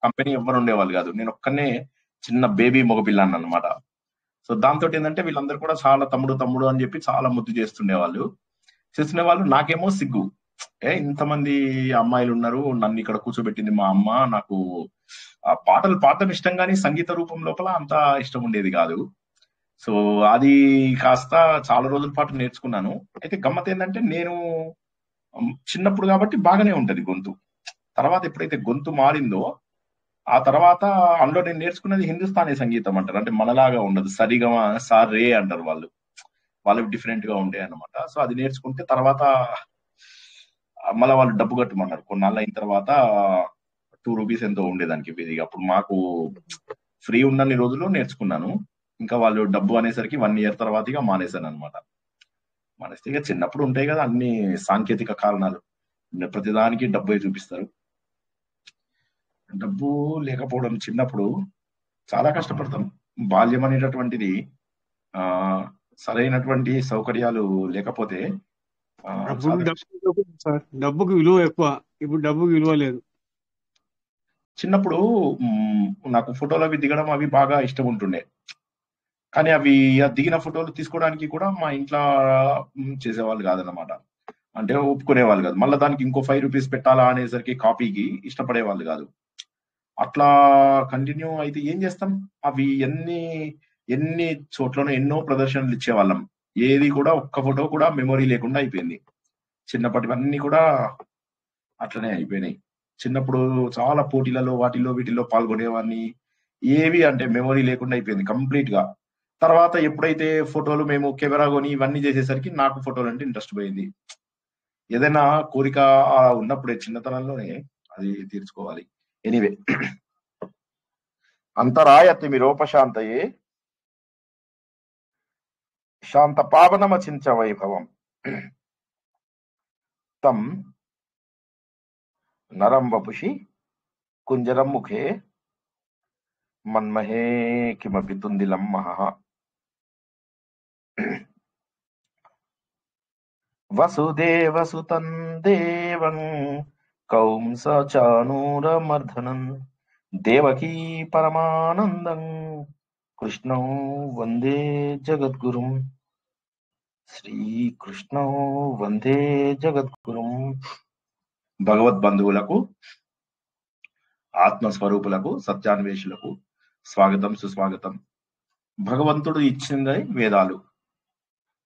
Company ఎవ్వరు ఉండేవాళ్ళు కాదు. నేను ఒక్కనే చిన్న బేబీ మగపిల్లాన్ని అనమాట. సో దాంతో ఏంటంటే వీళ్ళందరూ కూడా చాలా తమ్ముడు తమ్ముడు అని చెప్పి చాలా ముద్దు చేస్తుండేవాళ్ళు. నాకేమో సిగ్గు. ఇంతమంది అమ్మాయిలు ఉన్నారు, నన్ను ఇక్కడ కూర్చోబెట్టింది మా అమ్మ. నాకు ఆ పాటలు పాడటం ఇష్టం కానీ సంగీత రూపం లోపల అంత ఇష్టం ఉండేది కాదు. సో అది కాస్త చాలా రోజుల పాటు నేర్చుకున్నాను. అయితే గమ్మత్ ఏంటంటే నేను చిన్నప్పుడు కాబట్టి బాగానే ఉంటది గొంతు. తర్వాత ఎప్పుడైతే గొంతు మారిందో ఆ తర్వాత అందులో నేను నేర్చుకున్నది హిందుస్థానీ సంగీతం అంటారు. అంటే మనలాగా ఉండదు, సరిగమ సా రే అంటారు వాళ్ళు. వాళ్ళకి డిఫరెంట్ గా ఉంటాయి అన్నమాట. సో అది నేర్చుకుంటే తర్వాత మళ్ళీ వాళ్ళు డబ్బు కట్టమన్నారు. కొన్నాళ్ళు అయిన తర్వాత ₹2 ఎంతో ఉండేదానికి ఫీజు. అప్పుడు మాకు ఫ్రీ ఉన్నన్ని రోజులు నేర్చుకున్నాను. ఇంకా వాళ్ళు డబ్బు అనేసరికి 1 ఇయర్ తర్వాత ఇక మానేశాను అనమాట. మానేస్తే ఇక చిన్నప్పుడు ఉంటాయి కదా అన్ని సాంకేతిక కారణాలు, ప్రతిదానికి డబ్బే చూపిస్తారు. డబ్బు లేకపోవడం చిన్నప్పుడు చాలా కష్టపడతాం. బాల్యం అనేటటువంటిది ఆ సరైనటువంటి సౌకర్యాలు లేకపోతే అప్పుడు చాలా డబ్బు సార్, డబ్బుకి విలువ ఎక్కువ, ఇప్పుడు డబ్బుకి విలువ లేదు. చిన్నప్పుడు నాకు ఫోటోలు అవి దిగడం అవి బాగా ఇష్టం ఉంటుండే. కానీ అవి దిగిన ఫోటోలు తీసుకోవడానికి కూడా మా ఇంట్లో చేసేవాళ్ళు కాదనమాట. అంటే ఒప్పుకునేవాళ్ళు కాదు. మళ్ళీ దానికి ఇంకో ₹5 పెట్టాలా అనేసరికి కాపీకి ఇష్టపడేవాళ్ళు కాదు. అట్లా కంటిన్యూ అయితే ఏం చేస్తాం, అవి ఎన్ని చోట్లనో ఎన్నో ప్రదర్శనలు ఇచ్చేవాళ్ళం. ఏది కూడా ఒక్క ఫోటో కూడా మెమొరీ లేకుండా అయిపోయింది. చిన్నప్పటివన్నీ కూడా అట్లనే అయిపోయినాయి. చిన్నప్పుడు చాలా పోటీలలో వాటిల్లో వీటిల్లో పాల్గొనేవాడిని. ఏవి అంటే మెమొరీ లేకుండా అయిపోయింది కంప్లీట్ గా. తర్వాత ఎప్పుడైతే ఫోటోలు మేము కెమెరా కొని ఇవన్నీ చేసేసరికి నాకు ఫోటోలు అంటే ఇంట్రెస్ట్ పోయింది. ఏదైనా కోరిక ఉన్నప్పుడే చిన్నతనంలోనే అది తీర్చుకోవాలి. ఎనీవే, అంతరాయతి మిరోపశాంతయే శాంత పావనమచించ వైభవం తం నరం వపుషి కుంజరం ముఖే మన్మహే కిమపి తుందిలం మహః. వసుదేవసుతం దేవం కౌంసచానూరమర్ధనం దేవకీ పరమానందం కృష్ణం వందే జగద్గురుం. శ్రీకృష్ణం వందే జగద్గురుం. భగవద్బంధువులకు, ఆత్మస్వరూపులకు, సత్యాన్వేషులకు స్వాగతం సుస్వాగతం. భగవంతుడు ఇచ్చింది వేదాలు.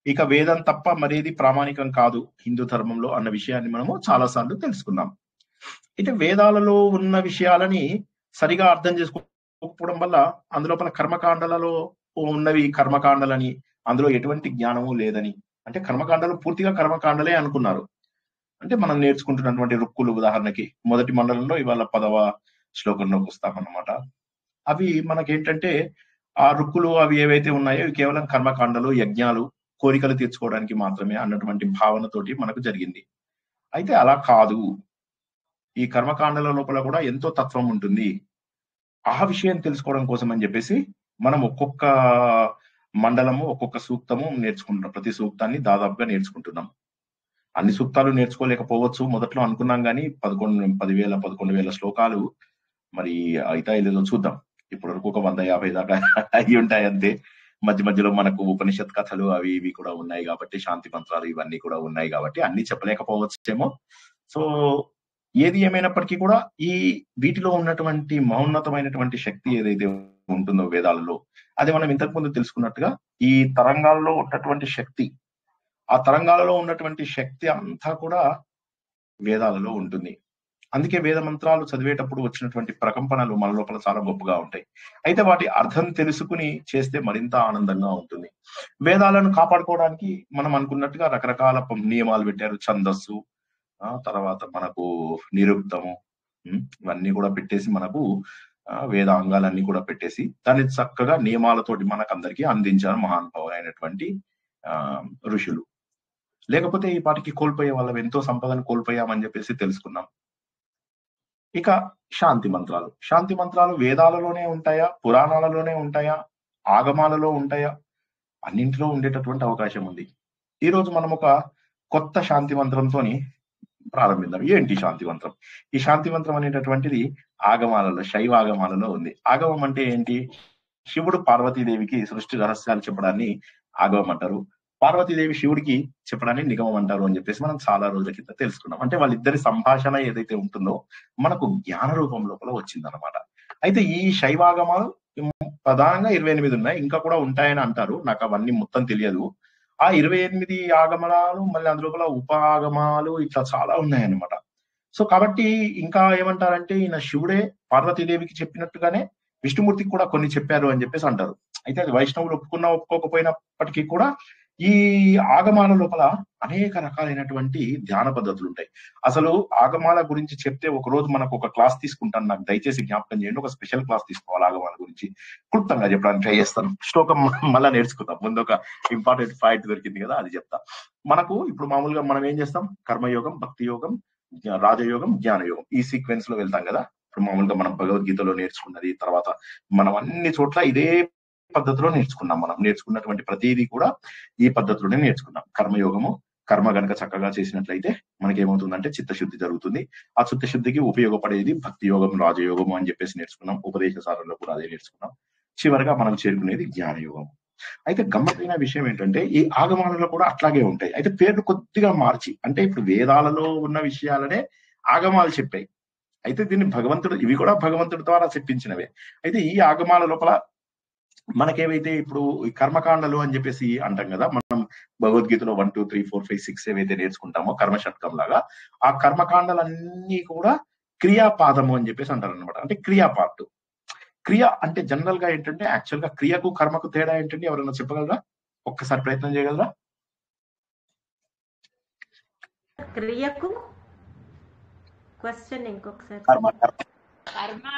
ఇక వేదం తప్ప మరేది ప్రామాణికం కాదు హిందూ ధర్మంలో అన్న విషయాన్ని మనము చాలా సార్లు తెలుసుకున్నాం. అయితే వేదాలలో ఉన్న విషయాలని సరిగా అర్థం చేసుకోకపోవడం వల్ల అందులోపల కర్మకాండలలో ఉన్నవి కర్మకాండలని, అందులో ఎటువంటి జ్ఞానము లేదని, అంటే కర్మకాండలు పూర్తిగా కర్మకాండలే అనుకున్నారు. అంటే మనం నేర్చుకుంటున్నటువంటి రుక్కులు ఉదాహరణకి మొదటి మండలంలో ఇవాళ 10వ శ్లోకంలోకి వస్తామన్నమాట. అవి మనకేంటంటే ఆ రుక్కులు అవి ఏవైతే ఉన్నాయో ఇవి కేవలం కర్మకాండలు, యజ్ఞాలు, కోరికలు తీర్చుకోవడానికి మాత్రమే అన్నటువంటి భావనతోటి మనకు జరిగింది. అయితే అలా కాదు. ఈ కర్మకాండల లోపల కూడా ఎంతో తత్వం ఉంటుంది. ఆ విషయం తెలుసుకోవడం కోసం అని చెప్పేసి మనం ఒక్కొక్క మండలము ఒక్కొక్క సూక్తము నేర్చుకుంటున్నాం. ప్రతి సూక్తాన్ని దాదాపుగా నేర్చుకుంటున్నాం. అన్ని సూక్తాలు నేర్చుకోలేకపోవచ్చు, మొదట్లో అనుకున్నాం కానీ 11,000 శ్లోకాలు మరి అయితాయో లేదో చూద్దాం. ఇప్పటి వరకు ఒక 150 దాకా అయి ఉంటాయి అంతే. మధ్య మధ్యలో మనకు ఉపనిషత్ కథలు అవి ఇవి కూడా ఉన్నాయి కాబట్టి, శాంతి మంత్రాలు ఇవన్నీ కూడా ఉన్నాయి కాబట్టి అన్ని చెప్పలేకపోవచ్చేమో. సో ఏది ఏమైనప్పటికీ కూడా ఈ వీటిలో ఉన్నటువంటి మహోన్నతమైనటువంటి శక్తి ఏదైతే ఉంటుందో వేదాలలో, అది మనం ఇంతకు ముందు తెలుసుకున్నట్టుగా ఈ తరంగాల్లో ఉన్నటువంటి శక్తి, ఆ తరంగాలలో ఉన్నటువంటి శక్తి అంతా కూడా వేదాలలో ఉంటుంది. అందుకే వేద మంత్రాలు చదివేటప్పుడు వచ్చినటువంటి ప్రకంపనలు మన లోపల చాలా గొప్పగా ఉంటాయి. అయితే వాటి అర్థం తెలుసుకుని చేస్తే మరింత ఆనందంగా ఉంటుంది. వేదాలను కాపాడుకోవడానికి మనం అనుకున్నట్టుగా రకరకాల నియమాలు పెట్టారు. ఛందస్సు, తర్వాత మనకు నిరుక్తము, ఇవన్నీ కూడా పెట్టేసి మనకు వేదాంగాలన్నీ కూడా పెట్టేసి దాన్ని చక్కగా నియమాలతోటి మనకందరికీ అందించారు మహానుభావులైనటువంటి ఋషులు. లేకపోతే ఈ పాటికి కోల్పోయే వాళ్ళం, ఎంతో సంపదను కోల్పోయామని చెప్పేసి తెలుసుకున్నాం. ఇక శాంతి మంత్రాలు. శాంతి మంత్రాలు వేదాలలోనే ఉంటాయా, పురాణాలలోనే ఉంటాయా, ఆగమాలలో ఉంటాయా? అన్నింటిలో ఉండేటటువంటి అవకాశం ఉంది. ఈ రోజు మనం ఒక కొత్త శాంతి మంత్రంతోని ప్రారంభిద్దాం. ఏంటి శాంతి మంత్రం? ఈ శాంతి మంత్రం అనేటటువంటిది ఆగమాలలో, శైవ ఆగమాలలో ఉంది. ఆగమం అంటే ఏంటి? శివుడు పార్వతీదేవికి సృష్టి రహస్యాలు చెప్పడాన్ని ఆగమం అంటారు. పార్వతీదేవి శివుడికి చెప్పడాన్ని నిగమం అంటారు అని చెప్పేసి మనం చాలా రోజుల కింద తెలుసుకున్నాం. అంటే వాళ్ళిద్దరి సంభాషణ ఏదైతే ఉంటుందో మనకు జ్ఞాన రూపం లోపల వచ్చిందనమాట. అయితే ఈ శైవాగమాలు ప్రధానంగా 28 ఉన్నాయి. ఇంకా కూడా ఉంటాయని అంటారు. నాకు అవన్నీ మొత్తం తెలియదు. ఆ 28 ఆగమనాలు మళ్ళీ అందులోపల ఉప ఆగమాలు ఇట్లా చాలా ఉన్నాయన్నమాట. సో కాబట్టి ఇంకా ఏమంటారంటే ఈయన శివుడే పార్వతీదేవికి చెప్పినట్టుగానే విష్ణుమూర్తికి కూడా కొన్ని చెప్పారు అని చెప్పేసి అంటారు. అయితే అది వైష్ణవులు ఒప్పుకున్నా ఒప్పుకోకపోయినప్పటికీ కూడా ఈ ఆగమాల లోపల అనేక రకాలైనటువంటి ధ్యాన పద్ధతులు ఉంటాయి. అసలు ఆగమాల గురించి చెప్తే ఒక రోజు మనకు ఒక క్లాస్ తీసుకుంటాను. నాకు దయచేసి జ్ఞాపకం చేయండి. ఒక స్పెషల్ క్లాస్ తీసుకోవాలి ఆగమాల గురించి. క్లుప్తంగా చెప్పడానికి ట్రై చేస్తాను. శ్లోకం మళ్ళా నేర్చుకుందాం. ముందు ఒక ఇంపార్టెంట్ పాయింట్ దొరికింది కదా, అది చెప్తా. మనకు ఇప్పుడు మామూలుగా మనం ఏం చేస్తాం? కర్మయోగం, భక్తి యోగం, రాజయోగం, జ్ఞానయోగం, ఈ సీక్వెన్స్ లో వెళ్తాం కదా. ఇప్పుడు మామూలుగా మనం భగవద్గీతలో నేర్చుకున్నది, తర్వాత మనం అన్ని చోట్ల ఇదే పద్ధతిలో నేర్చుకున్నాం. మనం నేర్చుకున్నటువంటి ప్రతిదీ కూడా ఈ పద్ధతిలోనే నేర్చుకున్నాం. కర్మయోగము, కర్మ గనక చక్కగా చేసినట్లయితే మనకి ఏమవుతుందంటే చిత్తశుద్ధి జరుగుతుంది. ఆ చిత్తశుద్ధికి ఉపయోగపడేది భక్తి యోగం, రాజయోగం అని చెప్పేసి నేర్చుకున్నాం. ఉపదేశ సారంలో కూడా అదే నేర్చుకున్నాం. చివరిగా మనం చేరుకునేది జ్ఞానయోగం. అయితే గమ్మత్తైన విషయం ఏంటంటే ఈ ఆగమాలలో కూడా అట్లాగే ఉంటాయి. అయితే పేర్లు కొద్దిగా మార్చి, అంటే ఇప్పుడు వేదాలలో ఉన్న విషయాలనే ఆగమాలు చెప్పాయి. అయితే దీన్ని భగవంతుడు, ఇవి కూడా భగవంతుడి ద్వారా చెప్పించినవే. అయితే ఈ ఆగమాల లోపల మనకేవైతే ఇప్పుడు ఈ కర్మకాండలు అని చెప్పేసి అంటాం కదా, మనం భగవద్గీతలో 1, 2, 3, 4, 5, 6 ఏవైతే నేర్చుకుంటామో కర్మ షట్కం లాగా, ఆ కర్మకాండలన్నీ కూడా క్రియాపాదము అని చెప్పేసి అంటారు అనమాట. అంటే క్రియా పార్ట్. క్రియ అంటే జనరల్ గా ఏంటంటే యాక్చువల్ గా క్రియకు కర్మకు తేడా ఏంటంటే ఎవరైనా చెప్పగలరా? ఒక్కసారి ప్రయత్నం చేయగలరా? క్రియకు క్వశ్చన్ ఇంకొకసారి. కర్మ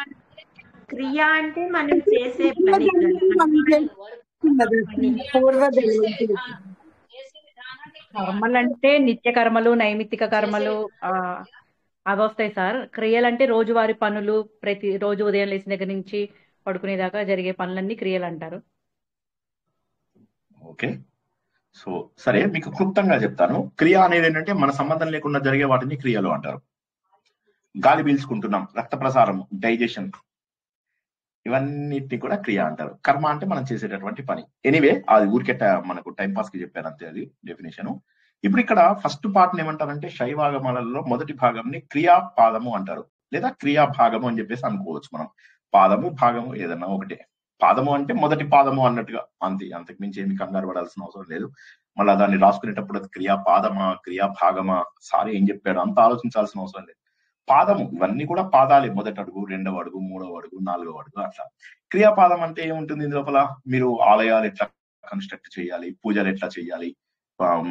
క్రియ అంటే మనం చేసే పని. కర్మలంటే నిత్య కర్మలు, నైమిత్తిక కర్మలు అవి వస్తాయి సార్. క్రియలంటే రోజువారి పనులు, ప్రతి రోజు ఉదయం లేచిన దగ్గర నుంచి పడుకునేదాకా జరిగే పనులన్నీ క్రియలు అంటారు. ఓకే, సో సరే, మీకు క్లుప్తంగా చెప్తాను. క్రియ అనేది ఏంటంటే మన సంబంధం లేకుండా జరిగే వాటిని క్రియలు అంటారు. గాలి పీల్చుకుంటున్నాం, రక్త ప్రసారం, డైజెషన్, ఇవన్నిటిని కూడా క్రియ అంటారు. కర్మ అంటే మనం చేసేటటువంటి పని. ఎనీవే, అది ఊరికే మనకు టైం పాస్ కి చెప్పారు అంతే, అది డెఫినేషన్. ఇప్పుడు ఇక్కడ ఫస్ట్ పార్ట్ ఏమంటారంటే శైవాగమాలలో మొదటి భాగంని క్రియాపాదము అంటారు, లేదా క్రియా భాగము అని చెప్పేసి అనుకోవచ్చు మనం. పాదము భాగము ఏదన్నా ఒకటే. పాదము అంటే మొదటి పాదము అన్నట్టుగా, అంతే, అంతకు మించి ఏమి కంగారు పడాల్సిన అవసరం లేదు. మళ్ళీ దాన్ని రాసుకునేటప్పుడు అది క్రియాపాదమా క్రియా భాగమా, సారీ ఏం చెప్పాడు అంత ఆలోచించాల్సిన అవసరం లేదు. పాదము, ఇవన్నీ కూడా పాదాలే. మొదటి అడుగు, రెండవ అడుగు, మూడవ అడుగు, నాలుగవ అడుగు, అట్లా. క్రియాపాదం అంటే ఏముంటుంది ఇందు లోపల? మీరు ఆలయాలు ఎట్లా కన్స్ట్రక్ట్ చేయాలి, పూజలు ఎట్లా చేయాలి,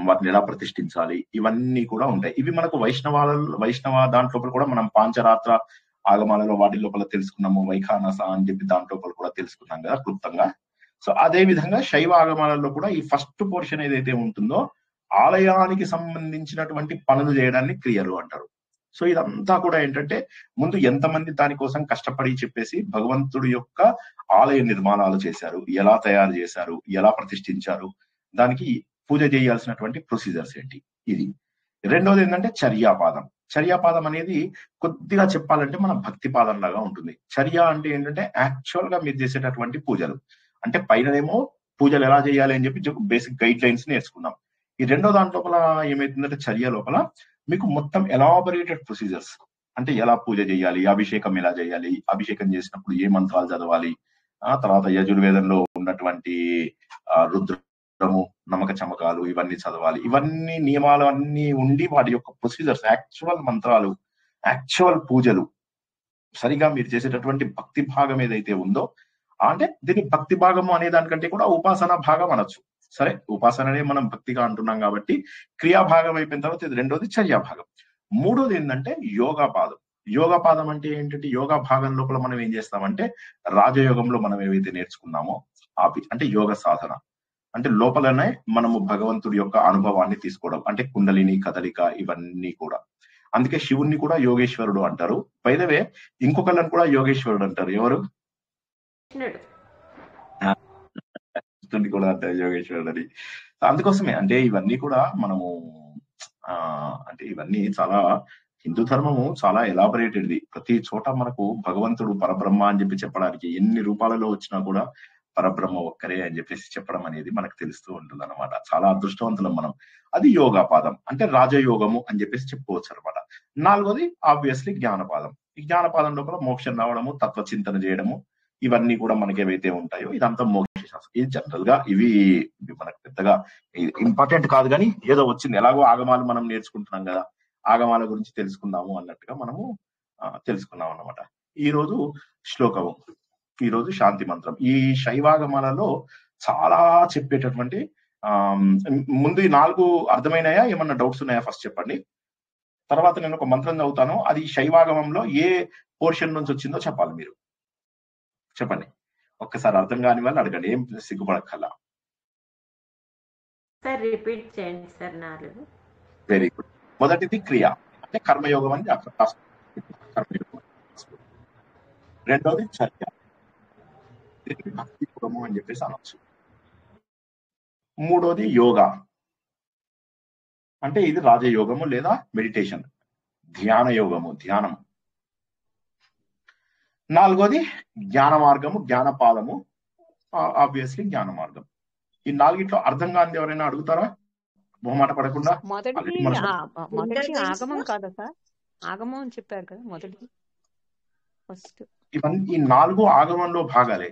వాటిని ఎలా ప్రతిష్ఠించాలి, ఇవన్నీ కూడా ఉంటాయి. ఇవి మనకు వైష్ణవ దాంట్లో కూడా మనం పాంచరాత్ర ఆగమాలలో వాటి లోపల తెలుసుకున్నాము. వైఖానస అని చెప్పి దాంట్లో కూడా తెలుసుకున్నాం కదా క్లుప్తంగా. సో అదే విధంగా శైవ ఆగమాలలో కూడా ఈ ఫస్ట్ పోర్షన్ ఏదైతే ఉంటుందో ఆలయానికి సంబంధించినటువంటి పనులు చేయడాన్ని క్రియలు అంటారు. సో ఇదంతా కూడా ఏంటంటే ముందు ఎంతమంది దానికోసం కష్టపడి చెప్పేసి భగవంతుడి యొక్క ఆలయ నిర్మాణాలు చేశారు, ఎలా తయారు చేశారు, ఎలా ప్రతిష్ఠించారు, దానికి పూజ చేయాల్సినటువంటి ప్రొసీజర్స్ ఏంటి, ఇది. రెండోది ఏంటంటే చర్యాపాదం. చర్యాపాదం అనేది కొద్దిగా చెప్పాలంటే మన భక్తి పాదం లాగా ఉంటుంది. చర్య అంటే ఏంటంటే యాక్చువల్ గా మీరు చేసేటటువంటి పూజలు. అంటే పైననేమో పూజలు ఎలా చేయాలి అని చెప్పి బేసిక్ గైడ్ లైన్స్ నేర్చుకున్నాం. ఈ రెండో దాంట్లో ఏమైతుందంటే చర్య లోపల మీకు మొత్తం ఎలాబొరేటెడ్ ప్రొసీజర్స్, అంటే ఎలా పూజ చేయాలి, అభిషేకం ఎలా చేయాలి, అభిషేకం చేసినప్పుడు ఏ మంత్రాలు చదవాలి, ఆ తర్వాత యజుర్వేదంలో ఉన్నటువంటి రుద్రము, నమక చమకాలు, ఇవన్నీ చదవాలి. ఇవన్నీ నియమాలు అన్ని ఉండి వాటి యొక్క ప్రొసీజర్స్, యాక్చువల్ మంత్రాలు, యాక్చువల్ పూజలు, సరిగా మీరు చేసేటటువంటి భక్తి భాగం ఏదైతే ఉందో, అంటే దీన్ని భక్తి భాగము అనే దానికంటే కూడా ఉపాసన భాగం అనొచ్చు. సరే, ఉపాసననే మనం భక్తిగా అంటున్నాం కాబట్టి క్రియా భాగం అయిపోయిన తర్వాత ఇది రెండోది చర్యా భాగం. మూడోది ఏంటంటే యోగా పాదం. యోగా పాదం అంటే ఏంటంటే యోగా భాగం లోపల మనం ఏం చేస్తామంటే రాజయోగంలో మనం ఏవైతే నేర్చుకున్నామో అంటే యోగ సాధన, అంటే లోపలనే మనము భగవంతుడి యొక్క అనుభవాన్ని తీసుకోవడం, అంటే కుండలిని కదలిక, ఇవన్నీ కూడా. అందుకే శివుణ్ణి కూడా యోగేశ్వరుడు అంటారు. బై ద వే ఇంకొకళ్ళని కూడా యోగేశ్వరుడు అంటారు. ఎవరు? కూడా అంటారు యోగేశ్వరుడు అని. అందుకోసమే అంటే ఇవన్నీ కూడా మనము అంటే ఇవన్నీ చాలా హిందూ ధర్మము చాలా ఎలాబొరేటెడ్ది. ప్రతి చోట మనకు భగవంతుడు పరబ్రహ్మ అని చెప్పి చెప్పడానికి ఎన్ని రూపాలలో వచ్చినా కూడా పరబ్రహ్మ ఒక్కరే అని చెప్పేసి చెప్పడం అనేది మనకు తెలుస్తూ ఉంటుంది అనమాట. చాలా అదృష్టవంతులం మనం. అది యోగాపాదం అంటే రాజయోగము అని చెప్పేసి చెప్పుకోవచ్చు అనమాట. నాలుగోది ఆబ్వియస్లీ జ్ఞానపాదం. ఈ జ్ఞానపాదం లోపల మోక్షం రావడము, తత్వ చింతన చేయడము, ఇవన్నీ కూడా మనకి ఏవైతే ఉంటాయో ఇదంతా మోక్ష శాస్త్రం. ఇది జనరల్ గా ఇవి మనకు పెద్దగా ఇంపార్టెంట్ కాదు, కానీ ఏదో వచ్చింది. ఎలాగో ఆగమాలు మనం నేర్చుకుంటున్నాం కదా, ఆగమాల గురించి తెలుసుకుందాము అన్నట్టుగా మనము తెలుసుకున్నాం అన్నమాట. ఈ రోజు శ్లోకము, ఈ రోజు శాంతి మంత్రం. ఈ శైవాగమాలలో చాలా చెప్పేటటువంటి ముందు ఈ 4 అర్థమైనాయా? ఏమన్నా డౌట్స్ ఉన్నాయా? ఫస్ట్ చెప్పండి. తర్వాత నేను ఒక మంత్రం చదువుతాను, అది శైవాగమంలో ఏ పోర్షన్ నుంచి వచ్చిందో చెప్పాలి మీరు. చెప్పండి. ఒక్కసారి అర్థం కాని వాళ్ళు అడగండి, ఏం సిగ్గుపడక్కల్లా. సార్ రిపీట్ చేయండి సార్. 4. Very good. మొదటిది క్రియ అంటే కర్మయోగం అని కర్మయోగం. రెండోది చర్య, భక్తి యోగము అని చెప్పేసి అనొచ్చు. మూడోది యోగా అంటే ఇది రాజయోగము లేదా మెడిటేషన్, ధ్యాన యోగము, ధ్యానం. నాలుగోది జ్ఞాన మార్గము, జ్ఞానపాదము, ఆబ్వియస్లీ జ్ఞాన మార్గం. ఈ 4 అర్థం కాని ఎవరైనా అడుగుతారా? మొహమాట పడకుండా. మొదటిది ఆగమం కాదా సార్? ఆగమం అని చెప్పారు కదా మొదటిది. ఫస్ట్ ఇవన్నీ ఈ 4 ఆగమంలో భాగాలే.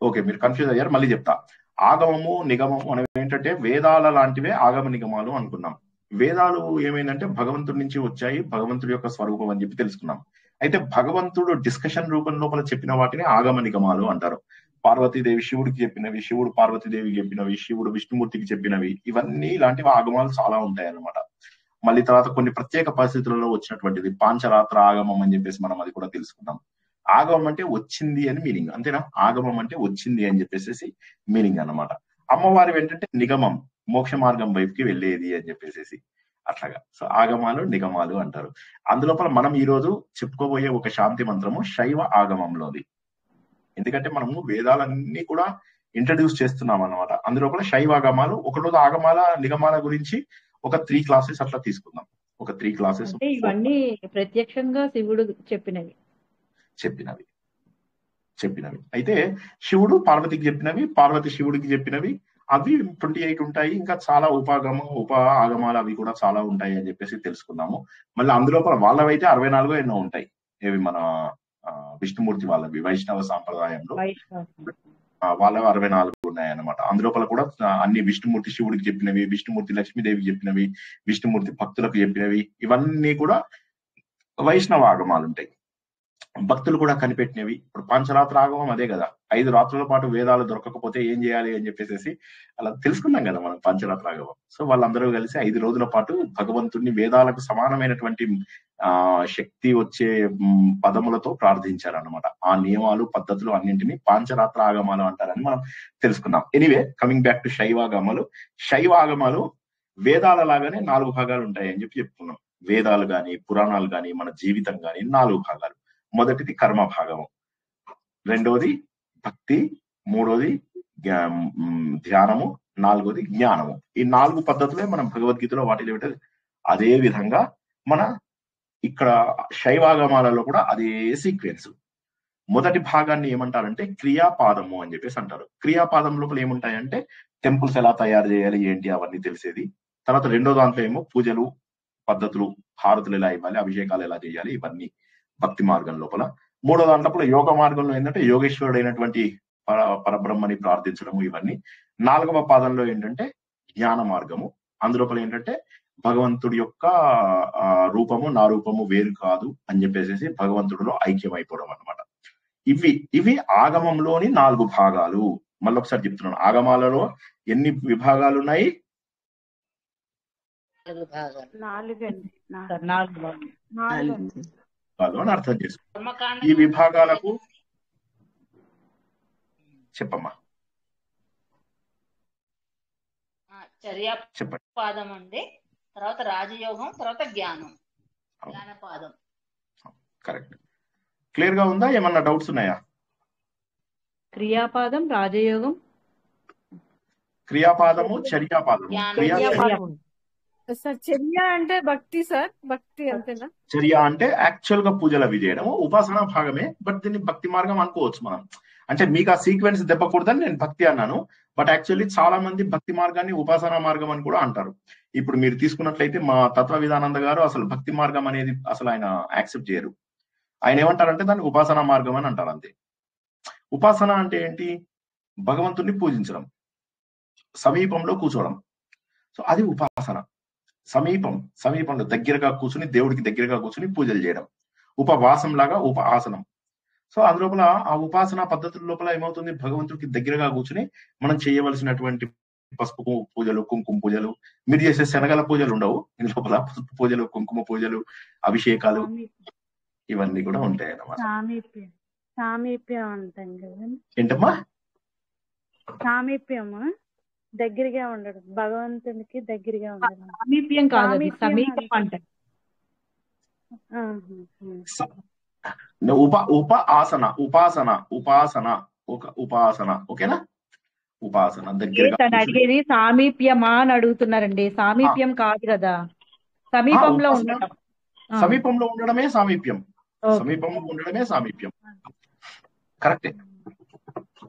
ఓకే, మీరు కన్ఫ్యూజ్ అయ్యారు, మళ్ళీ చెప్తా. ఆగమము నిగమము అనేవి ఏంటంటే వేదాల లాంటివే ఆగమ నిగమాలు అనుకున్నాం. వేదాలు ఏమైందంటే భగవంతుడి నుంచి వచ్చాయి, భగవంతుడి యొక్క స్వరూపం అని చెప్పి తెలుసుకున్నాం. అయితే భగవంతుడు డిస్కషన్ రూపం లోపల చెప్పిన వాటిని ఆగమ నిగమాలు అంటారు. పార్వతీదేవి శివుడికి చెప్పినవి, శివుడు పార్వతీదేవికి చెప్పినవి, శివుడు విష్ణుమూర్తికి చెప్పినవి, ఇవన్నీ ఇలాంటివి ఆగమాలు చాలా ఉంటాయి అన్నమాట. మళ్ళీ తర్వాత కొన్ని ప్రత్యేక పరిస్థితులలో వచ్చినటువంటిది పాంచరాత్ర ఆగమం అని చెప్పేసి మనం అది కూడా తెలుసుకున్నాం. ఆగమం అంటే వచ్చింది అని మీనింగ్, అంతేనా? ఆగమం అంటే వచ్చింది అని చెప్పేసి మీనింగ్ అన్నమాట. అమ్మవారి ఏంటంటే నిగమం, మోక్ష మార్గం వైపుకి వెళ్ళేది అని చెప్పేసి అట్లాగా. సో ఆగమాలు నిగమాలు అంటారు. అందులోపల మనం ఈ రోజు చెప్పుకోబోయే ఒక శాంతి మంత్రము శైవ ఆగమంలోది. ఎందుకంటే మనము వేదాలన్నీ కూడా ఇంట్రడ్యూస్ చేస్తున్నాం అన్నమాట. అందులోపల శైవాగమాలు, ఒకరోజు ఆగమాల నిగమాల గురించి ఒక 3 క్లాసెస్ అట్లా తీసుకుందాం. ఒక 3 క్లాసెస్ ఇవన్నీ ప్రత్యక్షంగా శివుడు చెప్పినవి. అయితే శివుడు పార్వతికి చెప్పినవి, పార్వతి శివుడికి చెప్పినవి, అవి 28 ఉంటాయి. ఇంకా చాలా ఉప ఆగమాలు అవి కూడా చాలా ఉంటాయి అని చెప్పేసి తెలుసుకున్నాము. మళ్ళీ అందులోపల వాళ్ళవైతే 64 ఎన్నో ఉంటాయి. ఏవి మన విష్ణుమూర్తి వాళ్ళవి వైష్ణవ సాంప్రదాయంలో వాళ్ళవి 64 ఉన్నాయన్నమాట. అందులోపల కూడా అన్ని విష్ణుమూర్తి శివుడికి చెప్పినవి, విష్ణుమూర్తి లక్ష్మీదేవికి చెప్పినవి, విష్ణుమూర్తి భక్తులకు చెప్పినవి, ఇవన్నీ కూడా వైష్ణవ ఆగమాలు ఉంటాయి. భక్తులు కూడా కనిపెట్టినవి. ఇప్పుడు పంచరాత్ర ఆగమం అదే కదా, 5 రాత్రుల పాటు వేదాలు దొరకకపోతే ఏం చేయాలి అని చెప్పేసి అలా తెలుసుకున్నాం కదా మనం పంచరాత్ర ఆగమం. సో వాళ్ళందరూ కలిసి 5 రోజుల పాటు భగవంతుడిని వేదాలకు సమానమైనటువంటి శక్తి వచ్చే పదములతో ప్రార్థించారు అనమాట. ఆ నియమాలు పద్ధతులు అన్నింటినీ పాంచరాత్ర ఆగమాలు అంటారని మనం తెలుసుకున్నాం. ఎనీవే, కమింగ్ బ్యాక్ టు శైవాగమాలు. శైవాగమాలు వేదాల లాగానే 4 భాగాలు ఉంటాయి అని చెప్పి చెప్పుకున్నాం. వేదాలు గాని, పురాణాలు గాని, మన జీవితం గాని 4 భాగాలు. మొదటిది కర్మ భాగము, రెండోది భక్తి, మూడోది ధ్యానము, నాలుగోది జ్ఞానము. ఈ 4 పద్ధతులే మనం భగవద్గీతలో వాటిలో ఏమిటది అదే విధంగా మన ఇక్కడ శైవాగమాలలో కూడా అదే సీక్వెన్స్. మొదటి భాగాన్ని ఏమంటారంటే క్రియాపాదము అని చెప్పేసి అంటారు. క్రియాపాదం లోపల ఏముంటాయంటే టెంపుల్స్ ఎలా తయారు చేయాలి ఏంటి అవన్నీ తెలిసేది. తర్వాత రెండో దాంట్లో ఏమో పూజలు, పద్ధతులు, హారతులు ఎలా ఇవ్వాలి, అభిషేకాలు ఎలా చేయాలి, ఇవన్నీ భక్తి మార్గం లోపల. మూడో దాంట్లో యోగ మార్గంలో ఏంటంటే యోగేశ్వరుడు అయినటువంటి పరబ్రహ్మని ప్రార్థించడము, ఇవన్నీ. 4వ పాదంలో ఏంటంటే జ్ఞాన మార్గము. అందులోపల ఏంటంటే భగవంతుడి యొక్క రూపము నా రూపము వేరు కాదు అని చెప్పేసి భగవంతుడిలో ఐక్యమైపోవడం అన్నమాట. ఇవి ఆగమంలోని 4 భాగాలు. మళ్ళీ ఒకసారి చెప్తున్నాను, ఆగమాలలో ఎన్ని విభాగాలు ఉన్నాయి? 4 అని అర్థం చేసుకో. ఈ విభాగాలకు చెప్పమ్మా, చెప్పండి. పాదం అండి, తర్వాత రాజయోగం, తర్వాత జ్ఞానపాదం. కరెక్ట్. క్లియర్ గా ఉందా? ఏమన్నా డౌట్స్ ఉన్నాయా? క్రియాపాదం, రాజయోగం, క్రియాపాదము, చర్యాపాదము. సార్ చర్య అంటే భక్తి సార్, భక్తి అంతేనా? చర్య అంటే యాక్చువల్ గా పూజలు అవి చేయడం ఉపాసన భాగమే, బట్ దీన్ని భక్తి మార్గం అనుకోవచ్చు మనం. అంటే మీకు ఆ సీక్వెన్స్ దెబ్బకూడదని నేను భక్తి అన్నాను, బట్ యాక్చువల్లీ చాలా మంది భక్తి మార్గాన్ని ఉపాసనా మార్గం అని కూడా అంటారు. ఇప్పుడు మీరు తీసుకున్నట్లయితే మా తత్వ విధానంద గారు అసలు భక్తి మార్గం అనేది అసలు ఆయన యాక్సెప్ట్ చేయరు. ఆయన ఏమంటారంటే దాన్ని ఉపాసనా మార్గం అని అంటారు అంతే. ఉపాసన అంటే ఏంటి? భగవంతుడిని పూజించడం, సమీపంలో కూర్చోవడం. సో అది ఉపాసన. సమీపంలో దగ్గరగా కూర్చుని, దేవుడికి దగ్గరగా కూర్చుని పూజలు చేయడం, ఉపవాసం లాగా ఉప ఆసనం. సో అందులోపల ఆ ఉపాసన పద్ధతుల లోపల ఏమవుతుంది? భగవంతుడికి దగ్గరగా కూర్చుని మనం చేయవలసినటువంటి పసుపు పూజలు, కుంకుమ పూజలు, మీరు చేసే శనగల పూజలు ఉండవు ఈ లోపల. పసుపు పూజలు, కుంకుమ పూజలు, అభిషేకాలు ఇవన్నీ కూడా ఉంటాయి అన్నమాట. సామీప్యం అంటాం కదా. ఏంటమ్మా? సామీప్యము దగ్గరగా ఉండడం, భగవంతునికి దగ్గరగా ఉండడం. సమీప్యం కాదు, అది సామీప్యం సమీపం అంటే ఉపాసన ఒక ఉపాసన. ఓకేనా? ఉపాసన దగ్గరగా తను అడిగేది సామీప్యమా అని అడుగుతున్నారండి. సామీప్యం కాదు కదా, సమీపంలో ఉండటం. సమీపంలో ఉండడమే సామీప్యం. సమీపంలో ఉండడమే సామీప్యం. కరెక్టే.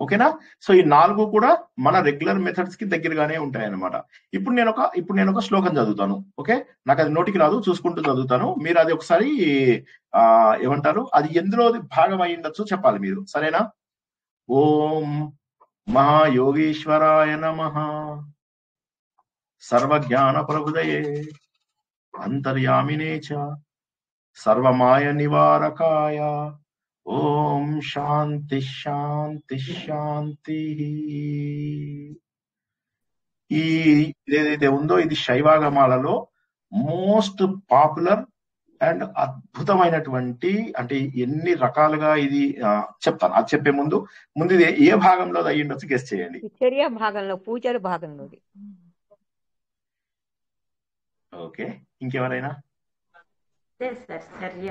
ఓకేనా? సో ఈ 4 కూడా మన రెగ్యులర్ మెథడ్స్ కి దగ్గరగానే ఉంటాయి అన్నమాట. ఇప్పుడు నేను ఒక శ్లోకం చదువుతాను. ఓకే, నాకు అది నోటికి రాదు, చూసుకుంటూ చదువుతాను. మీరు అది ఒకసారి ఏమంటారు, అది ఎందులో భాగం అయి ఉండొచ్చు చెప్పాలి మీరు. సరేనా? ఓం మహాయోగీశ్వరాయ నమః సర్వజ్ఞాన ప్రభుదయే అంతర్యామినే చ సర్వమాయ నివారకాయ ఓం శాంతి శాంతి శాంతి. ఈ ఏదైతే ఉందో ఇది శైవాగమాలలో మోస్ట్ పాపులర్ అండ్ అద్భుతమైనటువంటి, అంటే ఎన్ని రకాలుగా ఇది చెప్తాను. అది చెప్పే ముందు ఇది ఏ భాగంలో అయ్యి ఉండొచ్చు గెస్ చేయండి. చర్య భాగంలో, పూజల భాగంలో. ఓకే, ఇంకెవరైనా? చర్య.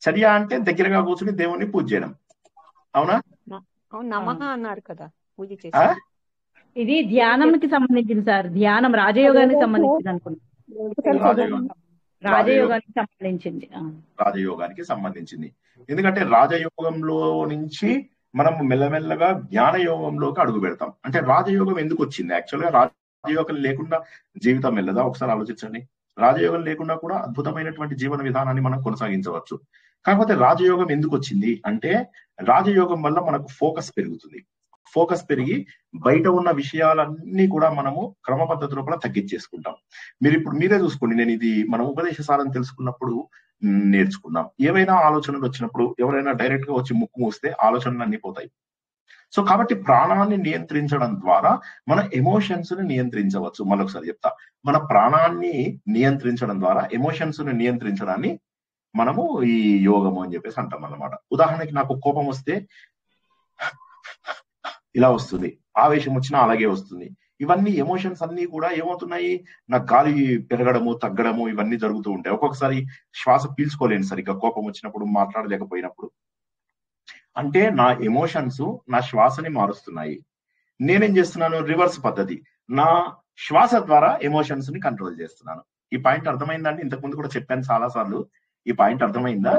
చర్య అంటే దగ్గరగా కూర్చుని దేవుణ్ణి పూజ చేయడం. అవునా? నమః అన్నారు కదా పూజ చేసి. ఇది ధ్యానంకి సంబంధించింది సార్. ధ్యానం రాజయోగానికి సంబంధించింది అనుకుంటా. రాజయోగానికి సంబంధించింది. ఎందుకంటే రాజయోగంలో నుంచి మనం మెల్లమెల్లగా జ్ఞాన యోగంలోకి అడుగు పెడతాం. అంటే రాజయోగం ఎందుకు వచ్చింది? యాక్చువల్ గా రాజయోగం లేకుండా జీవితం వెళ్ళదా? ఒకసారి ఆలోచించండి. రాజయోగం లేకుండా కూడా అద్భుతమైనటువంటి జీవన విధానాన్ని మనం కొనసాగించవచ్చు. కాకపోతే రాజయోగం ఎందుకు వచ్చింది అంటే, రాజయోగం వల్ల మనకు ఫోకస్ పెరుగుతుంది. ఫోకస్ పెరిగి బయట ఉన్న విషయాలన్నీ కూడా మనము క్రమ పద్ధతి లోపల తగ్గించేసుకుంటాం. మీరే చూసుకోండి. నేను ఇది మనం ఉపదేశసాలను తెలుసుకున్నప్పుడు నేర్చుకున్నాం. ఏవైనా ఆలోచనలు వచ్చినప్పుడు ఎవరైనా డైరెక్ట్ గా వచ్చి ముక్కు మూస్తే ఆలోచనలు అన్ని పోతాయి. సో కాబట్టి ప్రాణాన్ని నియంత్రించడం ద్వారా మన ఎమోషన్స్ ని నియంత్రించవచ్చు. మరొకసారి చెప్తా, మన ప్రాణాన్ని నియంత్రించడం ద్వారా ఎమోషన్స్ ని నియంత్రించడాన్ని మనము ఈ యోగము అని చెప్పేసి అంటాం అన్నమాట. ఉదాహరణకి నాకు కోపం వస్తే ఇలా వస్తుంది, ఆవేశం వచ్చినా అలాగే వస్తుంది. ఇవన్నీ ఎమోషన్స్ అన్ని కూడా ఏమవుతున్నాయి, నాకు గాలి పెరగడము తగ్గడము ఇవన్నీ జరుగుతూ ఉంటాయి. ఒక్కొక్కసారి శ్వాస పీల్చుకోలేను సరిగ్గా కోపం వచ్చినప్పుడు, మాట్లాడలేకపోయినప్పుడు. అంటే నా ఎమోషన్స్ నా శ్వాసని మారుస్తున్నాయి. నేనేం చేస్తున్నాను? రివర్స్ పద్ధతి, నా శ్వాస ద్వారా ఎమోషన్స్ ని కంట్రోల్ చేస్తున్నాను. ఈ పాయింట్ అర్థమైందండి? ఇంతకు ముందు కూడా చెప్పాను చాలా సార్లు. ఈ పాయింట్ అర్థమైందా?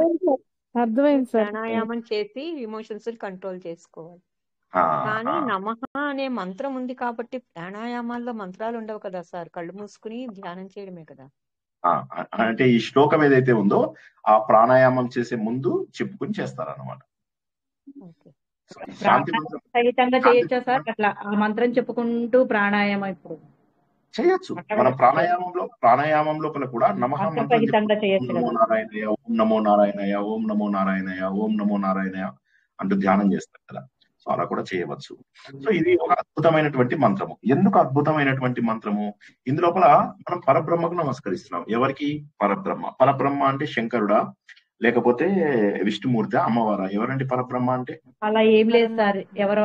అర్థమైంది సార్. ప్రాణాయామం చేసి ఎమోషన్స్ కంట్రోల్ చేసుకోవాలి. కానీ నమః అనే మంత్రం ఉంది కాబట్టి ప్రాణాయామాల్లో మంత్రాలు ఉండవు కదా సార్, కళ్ళు మూసుకుని ధ్యానం చేయడమే కదా. అంటే ఈ శ్లోకం ఏదైతే ఉందో ఆ ప్రాణాయామం చేసే ముందు చెప్పుకుని చేస్తారన్నమాట. సహితంగా చేయొచ్చా సార్ అట్లా ఆ మంత్రం చెప్పుకుంటూ ప్రాణాయామం ఇప్పుడు చేయొచ్చు. మనం ప్రాణాయామం లోపల కూడా నమః మంత్రం నారాయణయ, ఓం నమో నారాయణయ, ఓం నమో నారాయణయ, ఓం నమో నారాయణయ అంటూ ధ్యానం చేస్తారు కదా. సో అలా కూడా చేయవచ్చు. సో ఇది ఒక అద్భుతమైనటువంటి మంత్రము. ఎందుకు అద్భుతమైనటువంటి మంత్రము? ఇందులోపల మనం పరబ్రహ్మకు నమస్కరిస్తున్నాం. ఎవరికి? పరబ్రహ్మ. పరబ్రహ్మ అంటే శంకరుడా లేకపోతే విష్ణుమూర్తి, అమ్మవారా? ఎవరండి పరబ్రహ్మ అంటే? అలా ఏం లేదు సార్, ఎవరు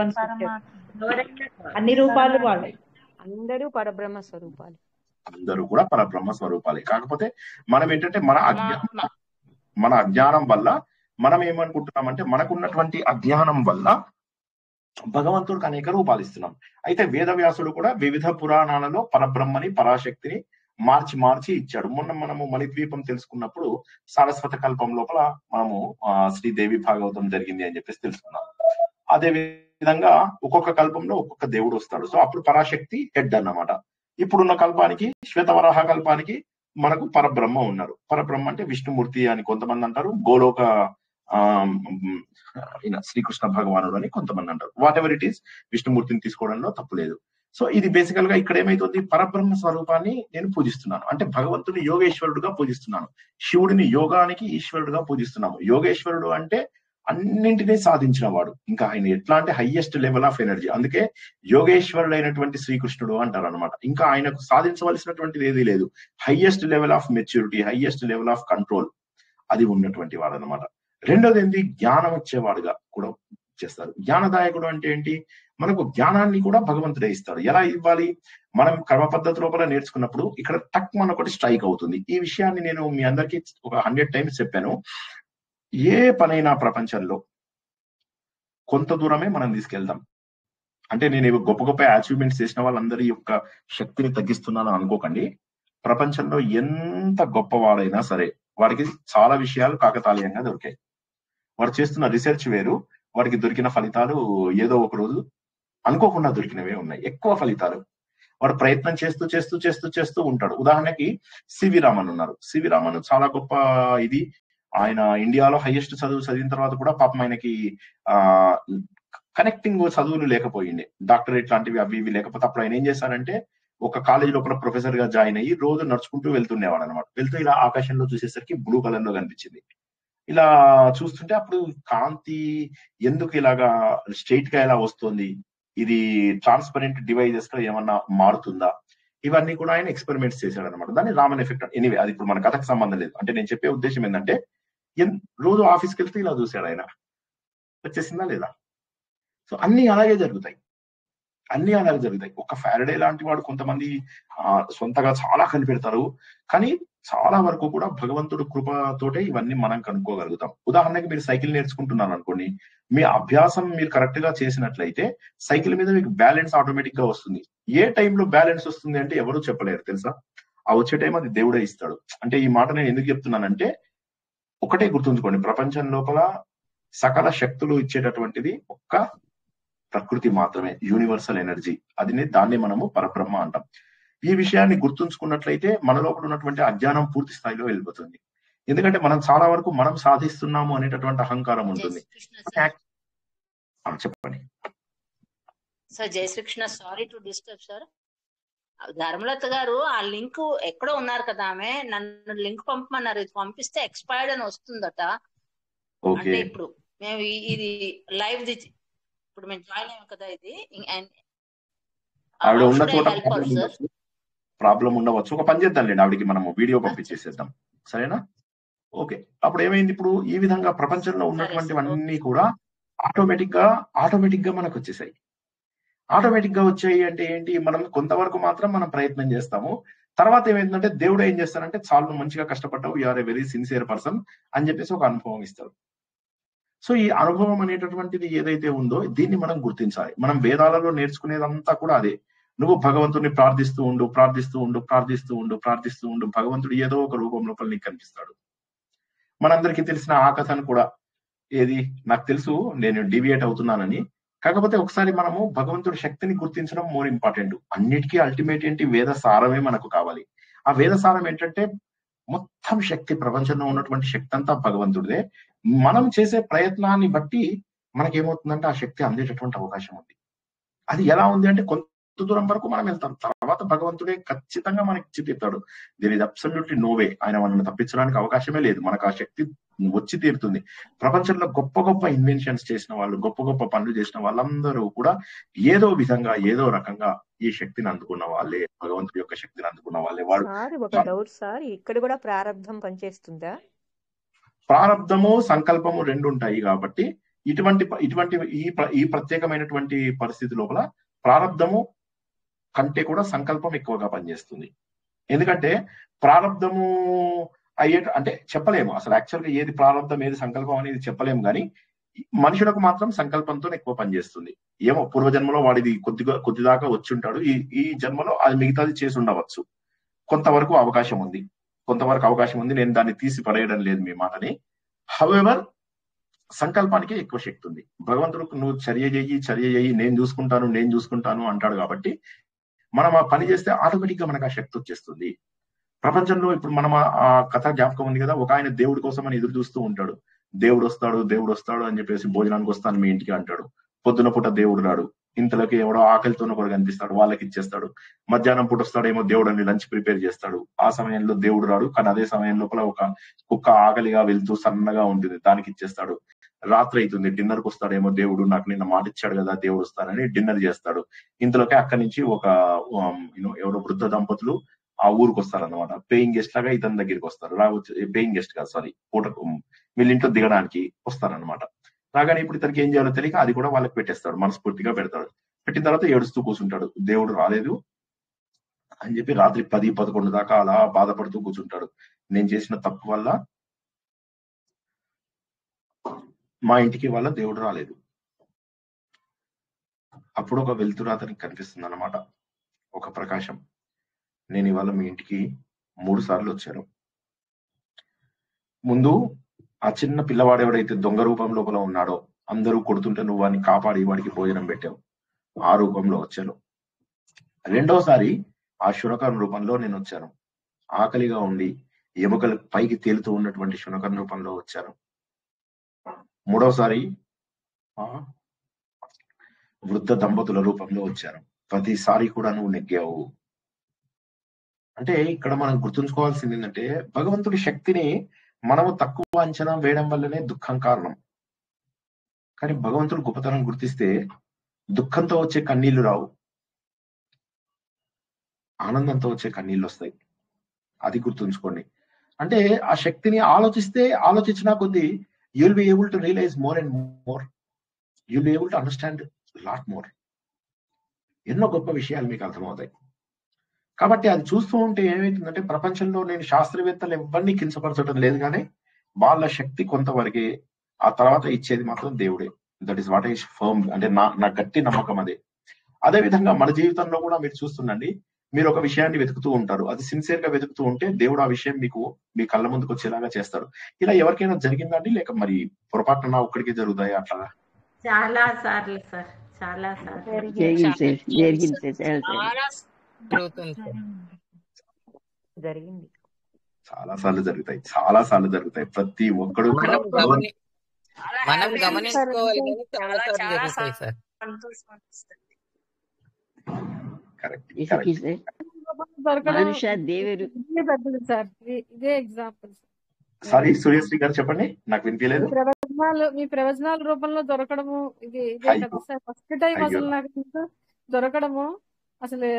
అన్ని రూపాలు వాళ్ళే, అందరూ పరబ్రహ్మ స్వరూపాలు. అందరూ కూడా పరబ్రహ్మ స్వరూపాలే. కాకపోతే మనం ఏంటంటే మన అజ్ఞానం వల్ల మనం ఏమనుకుంటున్నామంటే, మనకున్నటువంటి అజ్ఞానం వల్ల భగవంతుడికి అనేక రూపాలు ఇస్తున్నాం. అయితే వేదవ్యాసుడు కూడా వివిధ పురాణాలలో పరబ్రహ్మని, పరాశక్తిని మార్చి మార్చి ఇచ్చాడు. మొన్న మనము మణిద్వీపం తెలుసుకున్నప్పుడు సారస్వత కల్పం లోపల మనము శ్రీదేవి భాగవతం జరిగింది అని చెప్పేసి తెలుసుకున్నాం. అదే విధంగా ఒక్కొక్క కల్పంలో ఒక్కొక్క దేవుడు వస్తాడు. సో అప్పుడు పరాశక్తి హెడ్ అన్నమాట. ఇప్పుడున్న కల్పానికి శ్వేతవరాహ కల్పానికి మనకు పరబ్రహ్మ ఉన్నారు. పరబ్రహ్మ అంటే విష్ణుమూర్తి అని కొంతమంది అంటారు, గోలోక శ్రీకృష్ణ భగవానుడు అని కొంతమంది అంటారు. వాట్ ఎవర్ ఇట్ ఈస్, విష్ణుమూర్తిని తీసుకోవడంలో తప్పు లేదు. సో ఇది బేసికల్ గా ఇక్కడ ఏమైతుంది, పరబ్రహ్మ స్వరూపాన్ని నేను పూజిస్తున్నాను అంటే భగవంతుని యోగేశ్వరుడుగా పూజిస్తున్నాను, శివుడిని యోగానికి ఈశ్వరుడుగా పూజిస్తున్నాము. యోగేశ్వరుడు అంటే అన్నింటినీ సాధించిన వాడు, ఇంకా ఆయన ఎట్లా అంటే హైయెస్ట్ లెవెల్ ఆఫ్ ఎనర్జీ. అందుకే యోగేశ్వరుడు అయినటువంటి శ్రీకృష్ణుడు అంటారు అనమాట. ఇంకా ఆయనకు సాధించవలసినటువంటిది ఏదీ లేదు. Highest level of maturity, highest level of control అది ఉన్నటువంటి వాడు అనమాట. రెండోది ఏంటి, జ్ఞానం వచ్చేవాడుగా కూడా చేస్తారు. జ్ఞానదాయకుడు అంటే ఏంటి, మనకు జ్ఞానాన్ని కూడా భగవంతుడే ఇస్తాడు. ఎలా ఇవ్వాలి, మనం కర్మ పద్ధతి లోపల నేర్చుకున్నప్పుడు ఇక్కడ టక్ మన ఒకటి స్ట్రైక్ అవుతుంది. ఈ విషయాన్ని నేను మీ అందరికీ ఒక 100 times చెప్పాను. ఏ పనైనా ప్రపంచంలో కొంత దూరమే మనం తీసుకెళ్దాం. అంటే నేను గొప్ప గొప్ప అచీవ్మెంట్స్ చేసిన వాళ్ళందరి యొక్క శక్తిని తగ్గిస్తున్నాను అనుకోకండి. ప్రపంచంలో ఎంత గొప్పవాడైనా సరే వాడికి చాలా విషయాలు కాకతాళీయంగా దొరికాయి. వాడు చేస్తున్న రీసెర్చ్ వేరు, వాడికి దొరికిన ఫలితాలు ఏదో ఒక రోజు అనుకోకుండా దొరికినవే ఉన్నాయి. ఎక్కువ ఫలితాలు వాడు ప్రయత్నం చేస్తూ చేస్తూ చేస్తూ చేస్తూ ఉంటాడు. ఉదాహరణకి సివి రామన్ ఉన్నారు. సివి రామన్ చాలా గొప్ప ఇది. ఆయన ఇండియాలో హైయెస్ట్ చదువు చదివిన తర్వాత కూడా పాపం ఆయనకి కనెక్టింగ్ చదువులు లేకపోయింది, డాక్టరేట్ లాంటివి అవి ఇవి లేకపోతే అప్పుడు ఆయన ఏం చేశారంటే ఒక కాలేజ్ లోపల ప్రొఫెసర్ గా జాయిన్ అయ్యి రోజు నడుచుకుంటూ వెళ్తుండేవాడు అనమాట. వెళ్తూ ఇలా ఆకాశంలో చూసేసరికి బ్లూ కలర్ లో కనిపించింది. ఇలా చూస్తుంటే అప్పుడు కాంతి ఎందుకు ఇలాగా స్ట్రైట్ గా ఎలా వస్తుంది, ఇది ట్రాన్స్పరెంట్ డివైజెస్ గా ఏమన్నా మారుతుందా, ఇవన్నీ కూడా ఆయన ఎక్స్పెరిమెంట్స్ చేశాడు అనమాట. దాన్ని రామన్ ఎఫెక్ట్. ఎనీవే అది ఇప్పుడు మన కథకు సంబంధం లేదు. అంటే నేను చెప్పే ఉద్దేశం ఏంటంటే రోజు ఆఫీస్కి వెళ్తే ఇలా చూశాడు ఆయన, వచ్చేసిందా లేదా. సో అన్ని అలాగే జరుగుతాయి, అన్ని అలాగే జరుగుతాయి. ఒక ఫారడే లాంటి వాడు కొంతమంది సొంతగా చాలా కనిపెడతారు, కానీ చాలా వరకు కూడా భగవంతుడు కృపతోటే ఇవన్నీ మనం కనుక్కోగలుగుతాం. ఉదాహరణకి మీరు సైకిల్ నేర్చుకుంటున్నారు అనుకోండి, మీ అభ్యాసం మీరు కరెక్ట్ గా చేసినట్లయితే సైకిల్ మీద మీకు బ్యాలెన్స్ ఆటోమేటిక్ గా వస్తుంది. ఏ టైంలో బ్యాలెన్స్ వస్తుంది అంటే ఎవరు చెప్పలేరు తెలుసా, ఆ వచ్చే టైం అది దేవుడే ఇస్తాడు. అంటే ఈ మాట నేను ఎందుకు చెప్తున్నానంటే ఒకటే గుర్తుంచుకోండి, ప్రపంచం లోపల సకల శక్తులు ఇచ్చేటటువంటిది ఒక్క ప్రకృతి మాత్రమే, యూనివర్సల్ ఎనర్జీ. దాన్ని మనము పరబ్రహ్మ అంటాం. ఈ విషయాన్ని గుర్తుంచుకున్నట్లయితే మన లోపల ఉన్నటువంటి అజ్ఞానం పూర్తి స్థాయిలో వెళ్ళిపోతుంది. ఎందుకంటే మనం చాలా వరకు మనం సాధిస్తున్నాము అనేటటువంటి అహంకారం ఉంటుంది. చెప్పండి సార్. జై Shri Krishna. Sorry to disturb sir. Dharmalatha గారు ఆ లింక్ ఎక్కడో ఉన్నారు కదా, ఆమె నన్ను లింక్ పంపమన్నారు. ఇది పంపిస్తే ఎక్స్పైర్డ్ అని వస్తుందట. అంటే ఇప్పుడు మేము ఇది లైవ్ ఇప్పుడు మేము జాయిన్ అయ్యాం కదా, ఇది ఆవిడ ఉన్న చోట ప్రాబ్లం ఉండవచ్చు. ఒక పని చేద్దాంలేండి, ఆవిడకి మనము వీడియో పంపించేసేద్దాం, సరేనా? ఓకే. అప్పుడు ఏమైంది, ఇప్పుడు ఈ విధంగా ప్రపంచంలో ఉన్నటువంటివన్నీ కూడా ఆటోమేటిక్ గా మనకు వచ్చేసాయి. ఆటోమేటిక్ గా వచ్చాయి అంటే ఏంటి, మనం కొంతవరకు మాత్రం మనం ప్రయత్నం చేస్తాము. తర్వాత ఏమైందంటే దేవుడు ఏం చేస్తారంటే చాలా మంచిగా కష్టపడ్డావు, you are a very sincere person అని చెప్పేసి ఒక అనుభవం ఇస్తారు. సో ఈ అనుభవం అనేటటువంటిది ఏదైతే ఉందో దీన్ని మనం గుర్తించాలి. మనం వేదాలలో నేర్చుకునేదంతా కూడా అదే. నువ్వు భగవంతుడిని ప్రార్థిస్తూ ఉండు, ప్రార్థిస్తూ ఉండు, ప్రార్థిస్తూ ఉండు, ప్రార్థిస్తూ ఉండు, భగవంతుడు ఏదో ఒక రూపం లోపల నీకు కనిపిస్తాడు. మనందరికీ తెలిసిన ఆ కథను కూడా, ఏది నాకు తెలుసు నేను డీవియేట్ అవుతున్నానని, కాకపోతే ఒకసారి మనము భగవంతుడి శక్తిని గుర్తించడం మోర్ ఇంపార్టెంట్. అన్నిటికీ అల్టిమేట్ ఏంటి, వేద సారమే మనకు కావాలి. ఆ వేద సారం ఏంటంటే మొత్తం శక్తి, ప్రపంచంలో ఉన్నటువంటి శక్తి అంతా భగవంతుడిదే. మనం చేసే ప్రయత్నాన్ని బట్టి మనకేమవుతుందంటే ఆ శక్తి అందేటటువంటి అవకాశం ఉంది. అది ఎలా ఉంది అంటే కొంత దూరం వరకు మనం వెళ్తాం, తర్వాత భగవంతుడే ఖచ్చితంగా మనకి ఇచ్చి తీరుతాడు. There is absolutely no way, ఆయన మనల్ని తప్పించడానికి అవకాశమే లేదు. మనకు ఆ శక్తి వచ్చి తీరుతుంది. ప్రపంచంలో గొప్ప గొప్ప ఇన్వెన్షన్స్ చేసిన వాళ్ళు, గొప్ప గొప్ప పనులు చేసిన వాళ్ళందరూ కూడా ఏదో విధంగా ఏదో రకంగా ఈ శక్తిని అందుకున్న వాళ్ళే, భగవంతుడి యొక్క శక్తిని అందుకున్న వాళ్ళే. వాడు ఒక డౌట్ సార్, ఇక్కడ కూడా ప్రారంధం పనిచేస్తుందా? ప్రారంధము సంకల్పము రెండు ఉంటాయి కాబట్టి ఇటువంటి ఈ ప్రత్యేకమైనటువంటి పరిస్థితి లోపల ప్రారంధము కంటే కూడా సంకల్పం ఎక్కువగా పనిచేస్తుంది. ఎందుకంటే ప్రారంధము అంటే చెప్పలేము అసలు యాక్చువల్గా ఏది ప్రారంధం ఏది సంకల్పం అనేది చెప్పలేము, కానీ మనుషులకు మాత్రం సంకల్పంతో ఎక్కువ పనిచేస్తుంది. ఏమో పూర్వజన్మలో వాడిది కొద్దిదాకా వచ్చి ఉంటాడు, ఈ జన్మలో అది మిగతాది చేసి ఉండవచ్చు. కొంతవరకు అవకాశం ఉంది, నేను దాన్ని తీసి పడేయడం లేదు మీ మాటని. హవెవర్ సంకల్పానికి ఎక్కువ శక్తి ఉంది. భగవంతుడు నువ్వు చర్య చెయ్యి, నేను చూసుకుంటాను అంటాడు. కాబట్టి మనం ఆ పని చేస్తే ఆటోమేటిక్ గా మనకు ఆ శక్తి వచ్చేస్తుంది. ప్రపంచంలో ఇప్పుడు మనం ఆ కథ జ్ఞాపకం ఉంది కదా, ఒక ఆయన దేవుడి కోసం అని ఎదురు చూస్తూ ఉంటాడు. దేవుడు వస్తాడు అని చెప్పేసి భోజనానికి వస్తాను మీ ఇంటికి అంటాడు. పొద్దున పూట దేవుడు రాడు, ఇంతలోకి ఎవడో ఆకలితో ఒకరు కనిపిస్తాడు, వాళ్ళకి ఇచ్చేస్తాడు. మధ్యాహ్నం పూట వస్తాడేమో దేవుడు అని లంచ్ ప్రిపేర్ చేస్తాడు, ఆ సమయంలో దేవుడు రాడు. కానీ అదే సమయం లోపల ఒక కుక్క ఆకలిగా వెళ్తూ సన్నగా ఉంటుంది, దానికి ఇచ్చేస్తాడు. రాత్రి అవుతుంది, డిన్నర్ కు వస్తాడేమో దేవుడు, నాకు నిన్న మాట ఇచ్చాడు కదా దేవుడు వస్తానని డిన్నర్ చేస్తాడు. ఇంతలోకి అక్కడి నుంచి ఒక ఎవరో వృద్ధ దంపతులు ఆ ఊరికి వస్తారన్నమాట. పేయింగ్ గెస్ట్ లాగా ఇతని దగ్గరికి వస్తారు. పేయింగ్ గెస్ట్ కాదు, సారీ, పూటకు వీళ్ళ ఇంట్లో దిగడానికి వస్తారనమాట. రాగానే ఇప్పుడు ఇతనికి ఏం చేయాలో తెలియక అది కూడా వాళ్ళకి పెట్టేస్తాడు, మనస్ఫూర్తిగా పెడతాడు. పెట్టిన తర్వాత ఏడుస్తూ కూర్చుంటాడు, దేవుడు రాలేదు అని చెప్పి రాత్రి 10-11 దాకా అలా బాధపడుతూ కూర్చుంటాడు. నేను చేసిన తప్పు వల్ల మా ఇంటికి వాళ్ళ దేవుడు రాలేదు. అప్పుడు ఒక వెలుతురు అతనికి కనిపిస్తుంది అన్నమాట, ఒక ప్రకాశం. నేను ఇవాళ మీ ఇంటికి 3 సార్లు వచ్చాను. ముందు ఆ చిన్న పిల్లవాడు ఎవడైతే దొంగ రూపం లోపల ఉన్నాడో, అందరూ కొడుతుంటే నువ్వు వాడిని కాపాడి వాడికి భోజనం పెట్టావు, ఆ రూపంలో వచ్చాను. రెండోసారి ఆ శునకం రూపంలో నేను వచ్చాను. ఆకలిగా ఉండి ఎముకలు పైకి తేలుతూ ఉన్నటువంటి శునకం రూపంలో వచ్చాను. మూడోసారి వృద్ధ దంపతుల రూపంలో వచ్చాను. ప్రతిసారి కూడా నువ్వు నెగ్గావు. అంటే ఇక్కడ మనం గుర్తుంచుకోవాల్సింది ఏంటంటే, భగవంతుడి శక్తిని మనము తక్కువ అంచనా వేయడం వల్లనే దుఃఖం కారణం. కానీ భగవంతుడు గొప్పతనం గుర్తిస్తే దుఃఖంతో వచ్చే కన్నీళ్లు రావు, ఆనందంతో వచ్చే కన్నీళ్లు వస్తాయి. అది గుర్తుంచుకోండి. అంటే ఆ శక్తిని ఆలోచించినా కొద్దీ you'll be able to realize more and more. You'll be able to understand lot more. ఎన్నో గొప్ప విషయాలు మీకు అర్థమవుతాయి. కాబట్టి అది చూస్తూ ఉంటే ఏమవుతుందంటే, ప్రపంచంలో నేను శాస్త్రవేత్తలు ఎవరిని కించపరచడం లేదు, కానీ వాళ్ళ శక్తి కొంతవరకే, ఆ తర్వాత ఇచ్చేది మాత్రం దేవుడే. That is what is firm. అంటే నా గట్టి నమ్మకం అదే. అదే విధంగా మన జీవితంలో కూడా మీరు చూస్తుండండి, మీరు ఒక విషయాన్ని వెతుకుతూ ఉంటారు, అది సిన్సియర్ గా వెతుకుతూ ఉంటే దేవుడు ఆ విషయం మీకు మీ కళ్ళ ముందుకు వచ్చేలాగా చేస్తాడు. ఇలా ఎవరికైనా జరిగిందండి, లేక మరి పొరపాటున ఒక్కడికే జరుగుతాయి అట్లా? చాలా సార్లు సార్, చాలా సార్లు జరిగింది. చాలా సార్లు జరుగుతాయి. ప్రతి ఒక్కడు కూడా మనం గమనించుకోవాలి, చాలా సార్లు సార్. ఇదే ఎగ్జాంపుల్. సారీ సూర్యశ్రీ గారు చెప్పండి, నాకు వినిపించలేదు. మీ ప్రవచనాల రూపంలో దొరకడము ఇదే కదా సార్. ఫస్ట్ టైం అసలు నాకు దొరకడము, అసలు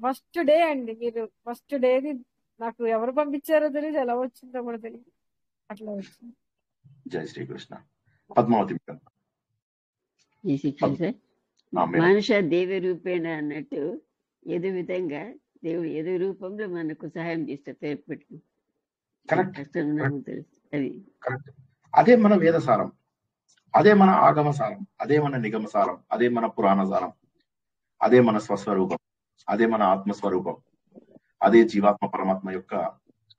ఫస్ట్ డే అండి. మీరు ఫస్ట్ డేది నాకు ఎవరు పంపించారో తెలియదు, ఎలా వచ్చిందో కూడా తెలియదు, అట్లా వచ్చింది. జై శ్రీకృష్ణ. పద్మావతి మనుష దేవ రూపేణ అన్నట్టు ఏదో విధంగా దేవుడు ఏదో రూపంలో మనకు సహాయం చేస్తే అదే మన వేదసారం, అదే మన ఆగమసారం, అదే మన నిగమసారం, అదే మన పురాణ సారం, అదే మన స్వస్వరూపం, అదే మన ఆత్మస్వరూపం, అదే జీవాత్మ పరమాత్మ యొక్క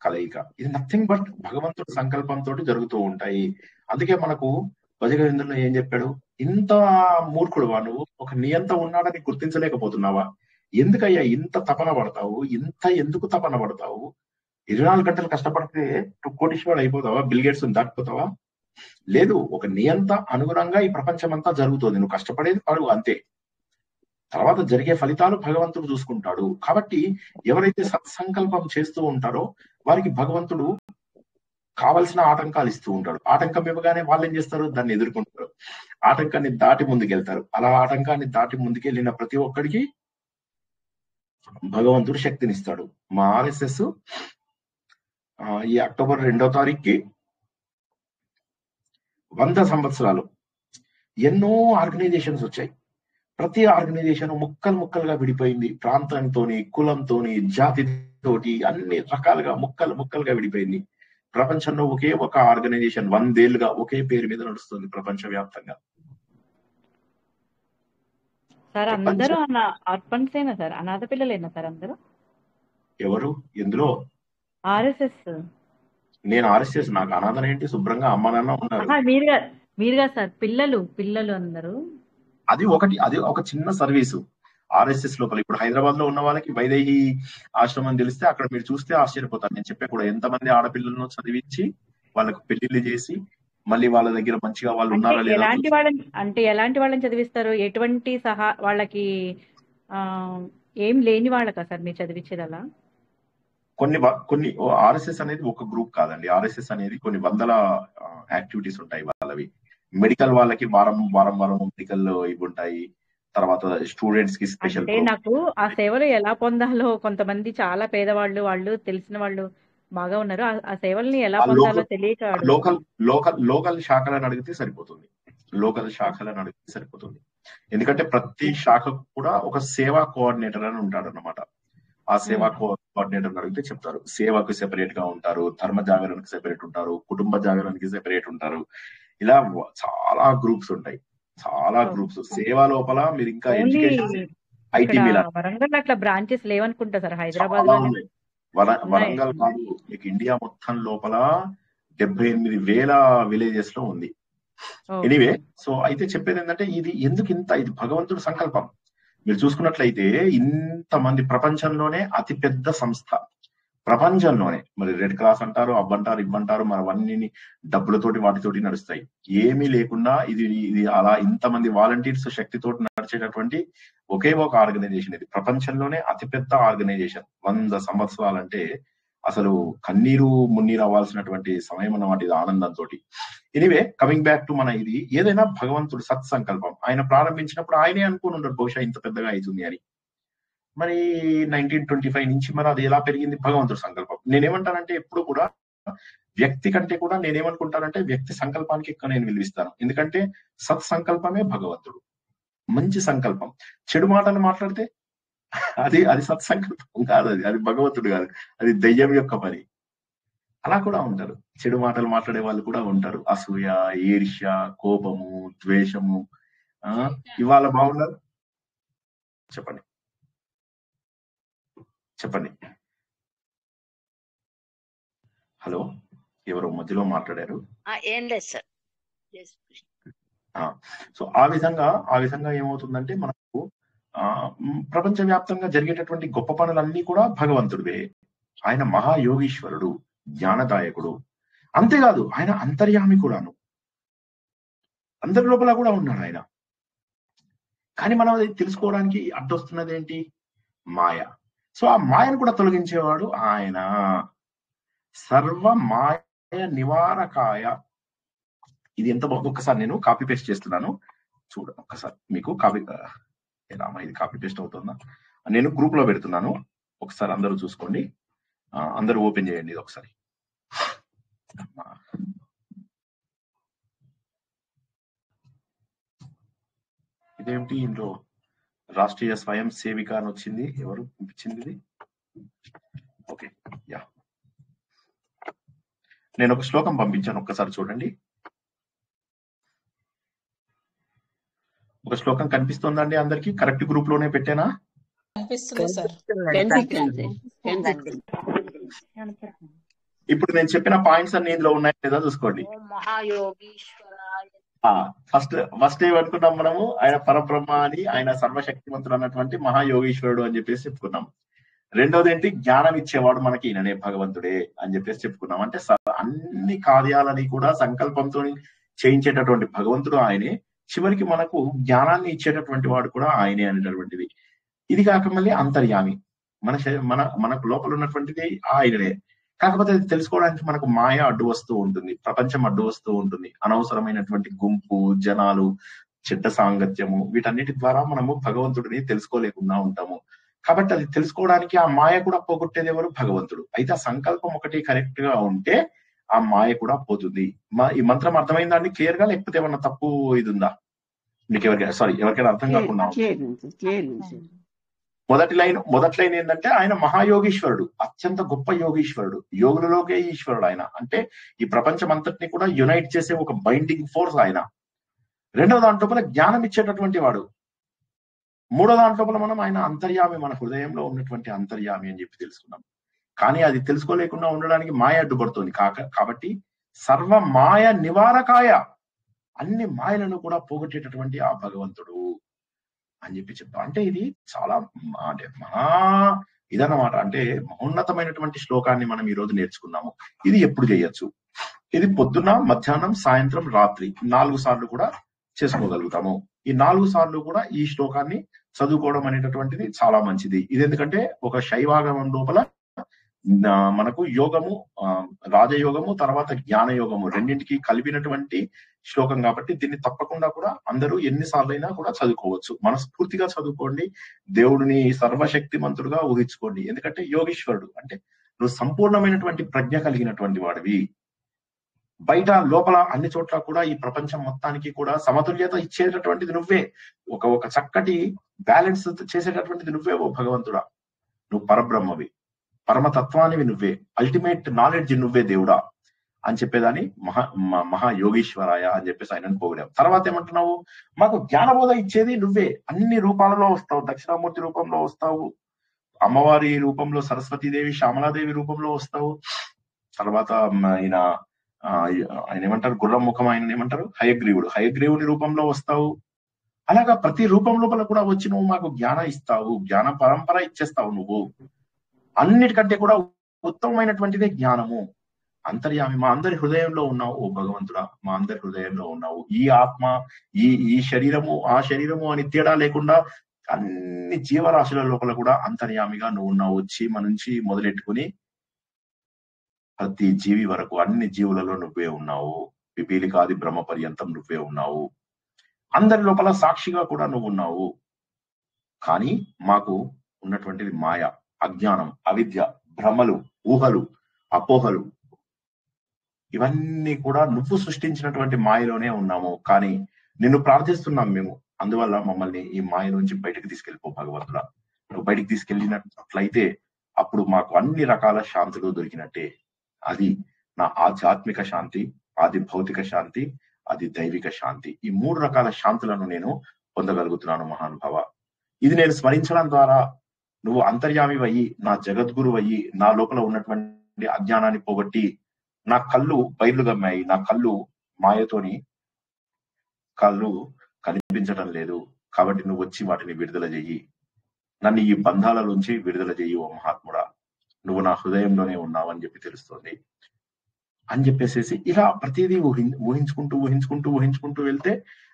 కలయిక. ఇది నథింగ్ బట్ భగవంతుడి సంకల్పంతో జరుగుతూ ఉంటాయి. అందుకే మనకు భజగోవిందంలో ఏం చెప్పాడు, ఇంత మూర్ఖుడువా నువ్వు, ఒక నియంత ఉన్నాడని గుర్తించలేకపోతున్నావా? ఎందుకయ్యా ఇంత తపన పడతావు, ఎందుకు తపన పడతావు? 24 గంటలు కష్టపడితే నువ్వు కోటీశ్వరుడు అయిపోతావా, బిల్ గేట్స్ దాటిపోతావా? లేదు, ఒక నియంత అనుగుణంగా ఈ ప్రపంచం అంతా జరుగుతుంది, నువ్వు కష్టపడేది పడు అంతే, తర్వాత జరిగే ఫలితాలు భగవంతుడు చూసుకుంటాడు. కాబట్టి ఎవరైతే సత్సంకల్పం చేస్తూ ఉంటారో వారికి భగవంతుడు కావలసిన ఆటంకాలు ఇస్తూ ఉంటాడు. ఆటంకం ఇవ్వగానే వాళ్ళు ఏం చేస్తారు, దాన్ని ఎదుర్కొంటారు, ఆటంకాన్ని దాటి ముందుకెళ్తారు. అలా ఆటంకాన్ని దాటి ముందుకెళ్ళిన ప్రతి ఒక్కడికి భగవంతుడు శక్తినిస్తాడు. మా ఆర్ఎస్ఎస్ ఈ అక్టోబర్ 2వ తారీఖుకి 100 సంవత్సరాలు. ఎన్నో ఆర్గనైజేషన్స్ వచ్చాయి. ప్రతి ఆర్గనైజేషన్ ముక్కలుగా విడిపోయింది. ప్రాంతంతోని, కులంతోని, జాతితోటి, అన్ని రకాలుగా ముక్కలుగా విడిపోయింది. ప్రపంచంలో ఒకే ఒక ఆర్గనైజేషన్ 100 ఏళ్లుగా ఒకే పేరు మీద నడుస్తుంది ప్రపంచ వ్యాప్తంగా. సార్ అందరూ ఆర్ఫన్సేనా సార్, అనాథ పిల్లలేనా సార్ అందరూ? ఎవరు ఎందులో? ఆర్ఎస్ఎస్. నేను ఆర్ఎస్ఎస్, నాకు అనాథన ఏంటి? శుభ్రంగా అమ్మ నాన్న ఉన్నారు. మీరుగా సార్, పిల్లలు అందరూ. అది ఒక చిన్న సర్వీసు ఆర్ఎస్ఎస్ లోపల. ఇప్పుడు హైదరాబాద్ లో ఉన్న వాళ్ళకి వైదేహి ఆశ్రమం తెలిస్తే అక్కడ మీరు చూస్తే ఆశ్చర్యపోతారు. నేను చెప్పే కూడా ఎంతమంది ఆడపిల్లలను చదివించి వాళ్ళకు పెళ్లిళ్ళు చేసి మళ్ళీ వాళ్ళ దగ్గర మంచిగా వాళ్ళు ఉన్నారా లేదా. ఎలాంటి వాళ్ళని చదివిస్తారు? ఎటువంటి వాళ్ళకి ఏం లేని వాళ్ళకా సార్ మీరు చదివించేది? అలా కొన్ని ఆర్ఎస్ఎస్ అనేది ఒక గ్రూప్ కాదండి. ఆర్ఎస్ఎస్ అనేది కొన్ని వందల యాక్టివిటీస్ ఉంటాయి వాళ్ళవి. మెడికల్ వాళ్ళకి వారం మెడికల్ ఇవి ఉంటాయి. తర్వాత స్టూడెంట్స్ కి స్పెషల్. నాకు ఆ సేవలు ఎలా పొందాలో, కొంతమంది చాలా పేదవాళ్ళు, వాళ్ళు తెలిసిన వాళ్ళు బాగా ఉన్నారు, ఆ సేవల్ని ఎలా పొందాలో తెలియక లోకల్ శాఖలను అడిగితే సరిపోతుంది. ఎందుకంటే ప్రతి శాఖకు కూడా ఒక సేవా కోఆర్డినేటర్ అని ఉంటాడు అన్నమాట. ఆ సేవా కోఆర్డినేటర్ అడిగితే చెప్తారు. సేవకు సెపరేట్ గా ఉంటారు, ధర్మ జాగరణకు సెపరేట్ ఉంటారు, కుటుంబ జాగరణకి సెపరేట్ ఉంటారు. ఇలా చాలా గ్రూప్స్ ఉంటాయి, చాలా గ్రూప్స్. సేవ లోపల మీరు ఇంకా ఎడ్యుకేషన్, ఐటీ, వరంగల్ అట్లా బ్రాంచెస్ లేవనుకుంటా సార్. హైదరాబాద్ వరంగల్ కాదు, మీకు ఇండియా మొత్తం లోపల 78,000 విలేజెస్ లో ఉంది. ఎనీవే, సో అయితే చెప్పేది ఏంటంటే ఇది భగవంతుడి సంకల్పం. మీరు చూసుకున్నట్లయితే ఇంతమంది, ప్రపంచంలోనే అతిపెద్ద సంస్థ, ప్రపంచంలోనే. మరి రెడ్ క్రాస్ అంటారు, అవ్వంటారు, ఇవ్వంటారు, మరి అవన్నీ డబ్బులతోటి వాటితోటి నడుస్తాయి. ఏమీ లేకుండా ఇది అలా ఇంతమంది వాలంటీర్స్ శక్తితోటి నడిచేటటువంటి ఒకే ఒక ఆర్గనైజేషన్. ఇది ప్రపంచంలోనే అతిపెద్ద ఆర్గనైజేషన్. 100 సంవత్సరాలంటే అసలు కన్నీరు మున్నీరు అవ్వాల్సినటువంటి సమయం అన్నమాట ఇది, ఆనందంతో. ఎనీవే, కమింగ్ బ్యాక్ టు మన ఇది ఏదైనా భగవంతుడు సత్సంకల్పం. ఆయన ప్రారంభించినప్పుడు ఆయనే అనుకుని ఉండడు బహుశా ఇంత పెద్దగా అవుతుంది అని. మరి 1925 నుంచి మరి అది ఎలా పెరిగింది? భగవంతుడి సంకల్పం. నేనేమంటానంటే ఎప్పుడు కూడా వ్యక్తి కంటే కూడా నేనేమనుకుంటానంటే వ్యక్తి సంకల్పానికి ఎక్కువ నేను విలువిస్తాను. ఎందుకంటే సత్సంకల్పమే భగవంతుడు. మంచి సంకల్పం. చెడు మాటలు మాట్లాడితే అది సత్సంకల్పం కాదు, అది భగవంతుడు కాదు, అది దెయ్యం యొక్క పని. అలా కూడా ఉంటారు, చెడు మాటలు మాట్లాడే వాళ్ళు కూడా ఉంటారు. అసూయ, ఈర్ష్య, కోపము, ద్వేషము. ఇవాళ బాగున్నారు? చెప్పండి. హలో, ఎవరో మధ్యలో మాట్లాడారు. ఏం లేదు సార్. సో ఆ విధంగా ఏమవుతుందంటే మనకు ప్రపంచవ్యాప్తంగా జరిగేటటువంటి గొప్ప పనులన్నీ కూడా భగవంతుడివే. ఆయన మహాయోగీశ్వరుడు, జ్ఞానదాయకుడు. అంతేకాదు ఆయన అంతర్యామి కూడాను, అందరి లోపల కూడా ఉన్నాడు ఆయన. కానీ మనం అది తెలుసుకోవడానికి అడ్డొస్తున్నది ఏంటి? మాయ. సో ఆ మాయను కూడా తొలగించేవాడు ఆయన. సర్వ మాయ నివారకాయ. ఇది ఎంత బాగుంది. ఒక్కసారి నేను కాపీ పేస్ట్ చేస్తున్నాను, చూడండి ఒక్కసారి. మీకు ఇది కాపీ పేస్ట్ అవుతుందా? నేను గ్రూప్ లో పెడుతున్నాను, ఒకసారి అందరూ చూసుకోండి. అందరూ ఓపెన్ చేయండి ఇది ఒకసారి. ఇదేమిటి ఇందులో రాష్ట్రీయ స్వయం సేవిక అని వచ్చింది? ఎవరు పంపించింది ఇది? ఓకే, యా, నేను ఒక శ్లోకం పంపించాను, ఒక్కసారి చూడండి. ఒక శ్లోకం కనిపిస్తుందండి అందరికి? కరెక్ట్ గ్రూప్ లోనే పెట్టానా? ఇప్పుడు నేను చెప్పిన పాయింట్స్ అన్ని ఇందులో ఉన్నాయి లేదా చూసుకోండి. ఫస్ట్ ఏమనుకున్నాం మనము? ఆయన పరబ్రహ్మ అని, ఆయన సర్వశక్తివంతుడు అన్నటువంటి మహాయోగీశ్వరుడు అని చెప్పేసి చెప్పుకున్నాం. రెండోది ఏంటి? జ్ఞానం ఇచ్చేవాడు మనకి ఈయననే భగవంతుడే అని చెప్పేసి చెప్పుకున్నాం. అంటే అన్ని కార్యాలని కూడా సంకల్పంతో చేయించేటటువంటి భగవంతుడు ఆయనే. చివరికి మనకు జ్ఞానాన్ని ఇచ్చేటటువంటి వాడు కూడా ఆయనే అనేటటువంటిది. ఇది కాక మళ్ళీ అంతర్యామి, మనకు లోపల ఉన్నటువంటిది ఆయననే. కాకపోతే అది తెలుసుకోవడానికి మనకు మాయ అడ్డు వస్తూ ఉంటుంది, ప్రపంచం అడ్డు వస్తూ ఉంటుంది. అనవసరమైనటువంటి గుంపు, జనాలు, చెడ్డ సాంగత్యము, వీటన్నిటి ద్వారా మనము భగవంతుడిని తెలుసుకోలేకుండా ఉంటాము. కాబట్టి అది తెలుసుకోవడానికి ఆ మాయ కూడా పోగొట్టేది ఎవరు? భగవంతుడు. అయితే ఆ సంకల్పం ఒకటి కరెక్ట్ గా ఉంటే ఆ మాయ కూడా పోతుంది. ఈ మంత్రం అర్థమైందండి క్లియర్ గా? లేకపోతే ఏమన్నా తప్పు ఇది ఉందా మీకు? ఎవరికైనా అర్థం కాకుండా? మొదటి లైన్ ఏంటంటే ఆయన మహాయోగీశ్వరుడు, అత్యంత గొప్ప యోగీశ్వరుడు, యోగులలోకే ఈశ్వరుడు ఆయన. అంటే ఈ ప్రపంచం అంతటిని కూడా యునైట్ చేసే ఒక బైండింగ్ ఫోర్స్ ఆయన. రెండవ దాంట్లో జ్ఞానం ఇచ్చేటటువంటి వాడు. మూడో దాంట్లో మనం ఆయన అంతర్యామి, మన హృదయంలో ఉన్నటువంటి అంతర్యామి అని చెప్పి తెలుసుకున్నాం. కానీ అది తెలుసుకోలేకుండా ఉండడానికి మాయ అడ్డుపడుతుంది. కాబట్టి సర్వ మాయ నివారకాయ, అన్ని మాయలను కూడా పోగొట్టేటటువంటి ఆ భగవంతుడు అని చెప్పి చెప్తాం. అంటే ఇది చాలా అంటే మహా ఇదన్నమాట. అంటే మహోన్నతమైనటువంటి శ్లోకాన్ని మనం ఈ రోజు నేర్చుకున్నాము. ఇది ఎప్పుడు చేయొచ్చు? ఇది పొద్దున, మధ్యాహ్నం, సాయంత్రం, రాత్రి 4 సార్లు కూడా చేసుకోగలుగుతాము. ఈ 4 సార్లు కూడా ఈ శ్లోకాన్ని చదువుకోవడం అనేటటువంటిది చాలా మంచిది. ఇది ఎందుకంటే ఒక శైవాగమం లోపల మనకు యోగము, రాజయోగము, తర్వాత జ్ఞాన యోగము రెండింటికి కలిపినటువంటి శ్లోకం కాబట్టి దీన్ని తప్పకుండా కూడా అందరూ ఎన్నిసార్లు అయినా కూడా చదువుకోవచ్చు. మనస్ఫూర్తిగా చదువుకోండి. దేవుడిని సర్వశక్తిమంతుడుగా ఊహించుకోండి. ఎందుకంటే యోగీశ్వరుడు అంటే నువ్వు సంపూర్ణమైనటువంటి ప్రజ్ఞ కలిగినటువంటి వాడివి. బయట లోపల అన్ని చోట్ల కూడా ఈ ప్రపంచం మొత్తానికి కూడా సమతుల్యత ఇచ్చేటటువంటిది నువ్వే. ఒక చక్కటి బ్యాలెన్స్ చేసేటటువంటిది నువ్వే ఓ భగవంతుడా. నువ్వు పరబ్రహ్మవి, పరమతత్వానివి నువ్వే, అల్టిమేట్ నాలెడ్జ్ నువ్వే దేవుడా అని చెప్పేదాన్ని మహాయోగీశ్వరాయ అని చెప్పేసి ఆయనను పోగలేం. తర్వాత ఏమంటున్నావు? మాకు జ్ఞానబోధ ఇచ్చేది నువ్వే. అన్ని రూపాలలో వస్తావు. దక్షిణామూర్తి రూపంలో వస్తావు, అమ్మవారి రూపంలో, సరస్వతీదేవి, శ్యామలాదేవి రూపంలో వస్తావు. తర్వాత ఆయన ఏమంటారు, గుర్రం ముఖం, ఆయన ఏమంటారు, హయగ్రీవుని రూపంలో వస్తావు. అలాగా ప్రతి రూపం లోపల కూడా వచ్చి నువ్వు మాకు జ్ఞానం ఇస్తావు, జ్ఞాన పరంపర ఇచ్చేస్తావు. నువ్వు అన్నిటికంటే కూడా ఉత్తమమైనటువంటిదే జ్ఞానము. అంతర్యామి, మా అందరి హృదయంలో ఉన్నావు ఓ భగవంతుడా, మా అందరి హృదయంలో ఉన్నావు. ఈ ఆత్మ, ఈ శరీరము, ఆ శరీరము అని తేడా లేకుండా అన్ని జీవరాశుల లోపల కూడా అంతర్యామిగా నువ్వు ఉన్నావు. చీమ నుంచి మొదలెట్టుకుని ప్రతి జీవి వరకు అన్ని జీవులలో నువ్వే ఉన్నావు. పిపీలికాది బ్రహ్మ పర్యంతం నువ్వే ఉన్నావు. అందరి లోపల సాక్షిగా కూడా నువ్వు ఉన్నావు. కానీ మాకు ఉన్నటువంటిది మాయ, అజ్ఞానం, అవిద్య, భ్రమలు, ఊహలు, అపోహలు, ఇవన్నీ కూడా నువ్వు సృష్టించినటువంటి మాయలోనే ఉన్నాము. కానీ నిన్ను ప్రార్థిస్తున్నాం మేము. అందువల్ల మమ్మల్ని ఈ మాయ నుంచి బయటకు తీసుకెళ్ళిపో భగవంతుడా. నువ్వు బయటికి తీసుకెళ్ళినట్లయితే అప్పుడు మాకు అన్ని రకాల శాంతులు దొరికినట్టే. అది నా ఆధ్యాత్మిక శాంతి, ఆది భౌతిక శాంతి, అది దైవిక శాంతి. ఈ 3 రకాల శాంతులను నేను పొందగలుగుతున్నాను మహానుభావ. ఇది నేను స్మరించడం ద్వారా నువ్వు అంతర్యామి అయ్యి, నా జగద్గురు అయ్యి, నా లోపల ఉన్నటువంటి అజ్ఞానాన్ని పోగొట్టి, నా కళ్ళు బయలు గమ్మాయి, నా కళ్ళు మాయతోని కళ్ళు కనిపించడం లేదు. కాబట్టి నువ్వు వచ్చి వాటిని విడుదల చెయ్యి. నన్ను ఈ బంధాల నుంచి విడుదల చెయ్యి ఓ మహాత్ముడా. నువ్వు నా హృదయంలోనే ఉన్నావు అని చెప్పి తెలుస్తోంది అని చెప్పేసేసి ఇలా ప్రతిదీ ఊహించుకుంటూ వెళ్తే,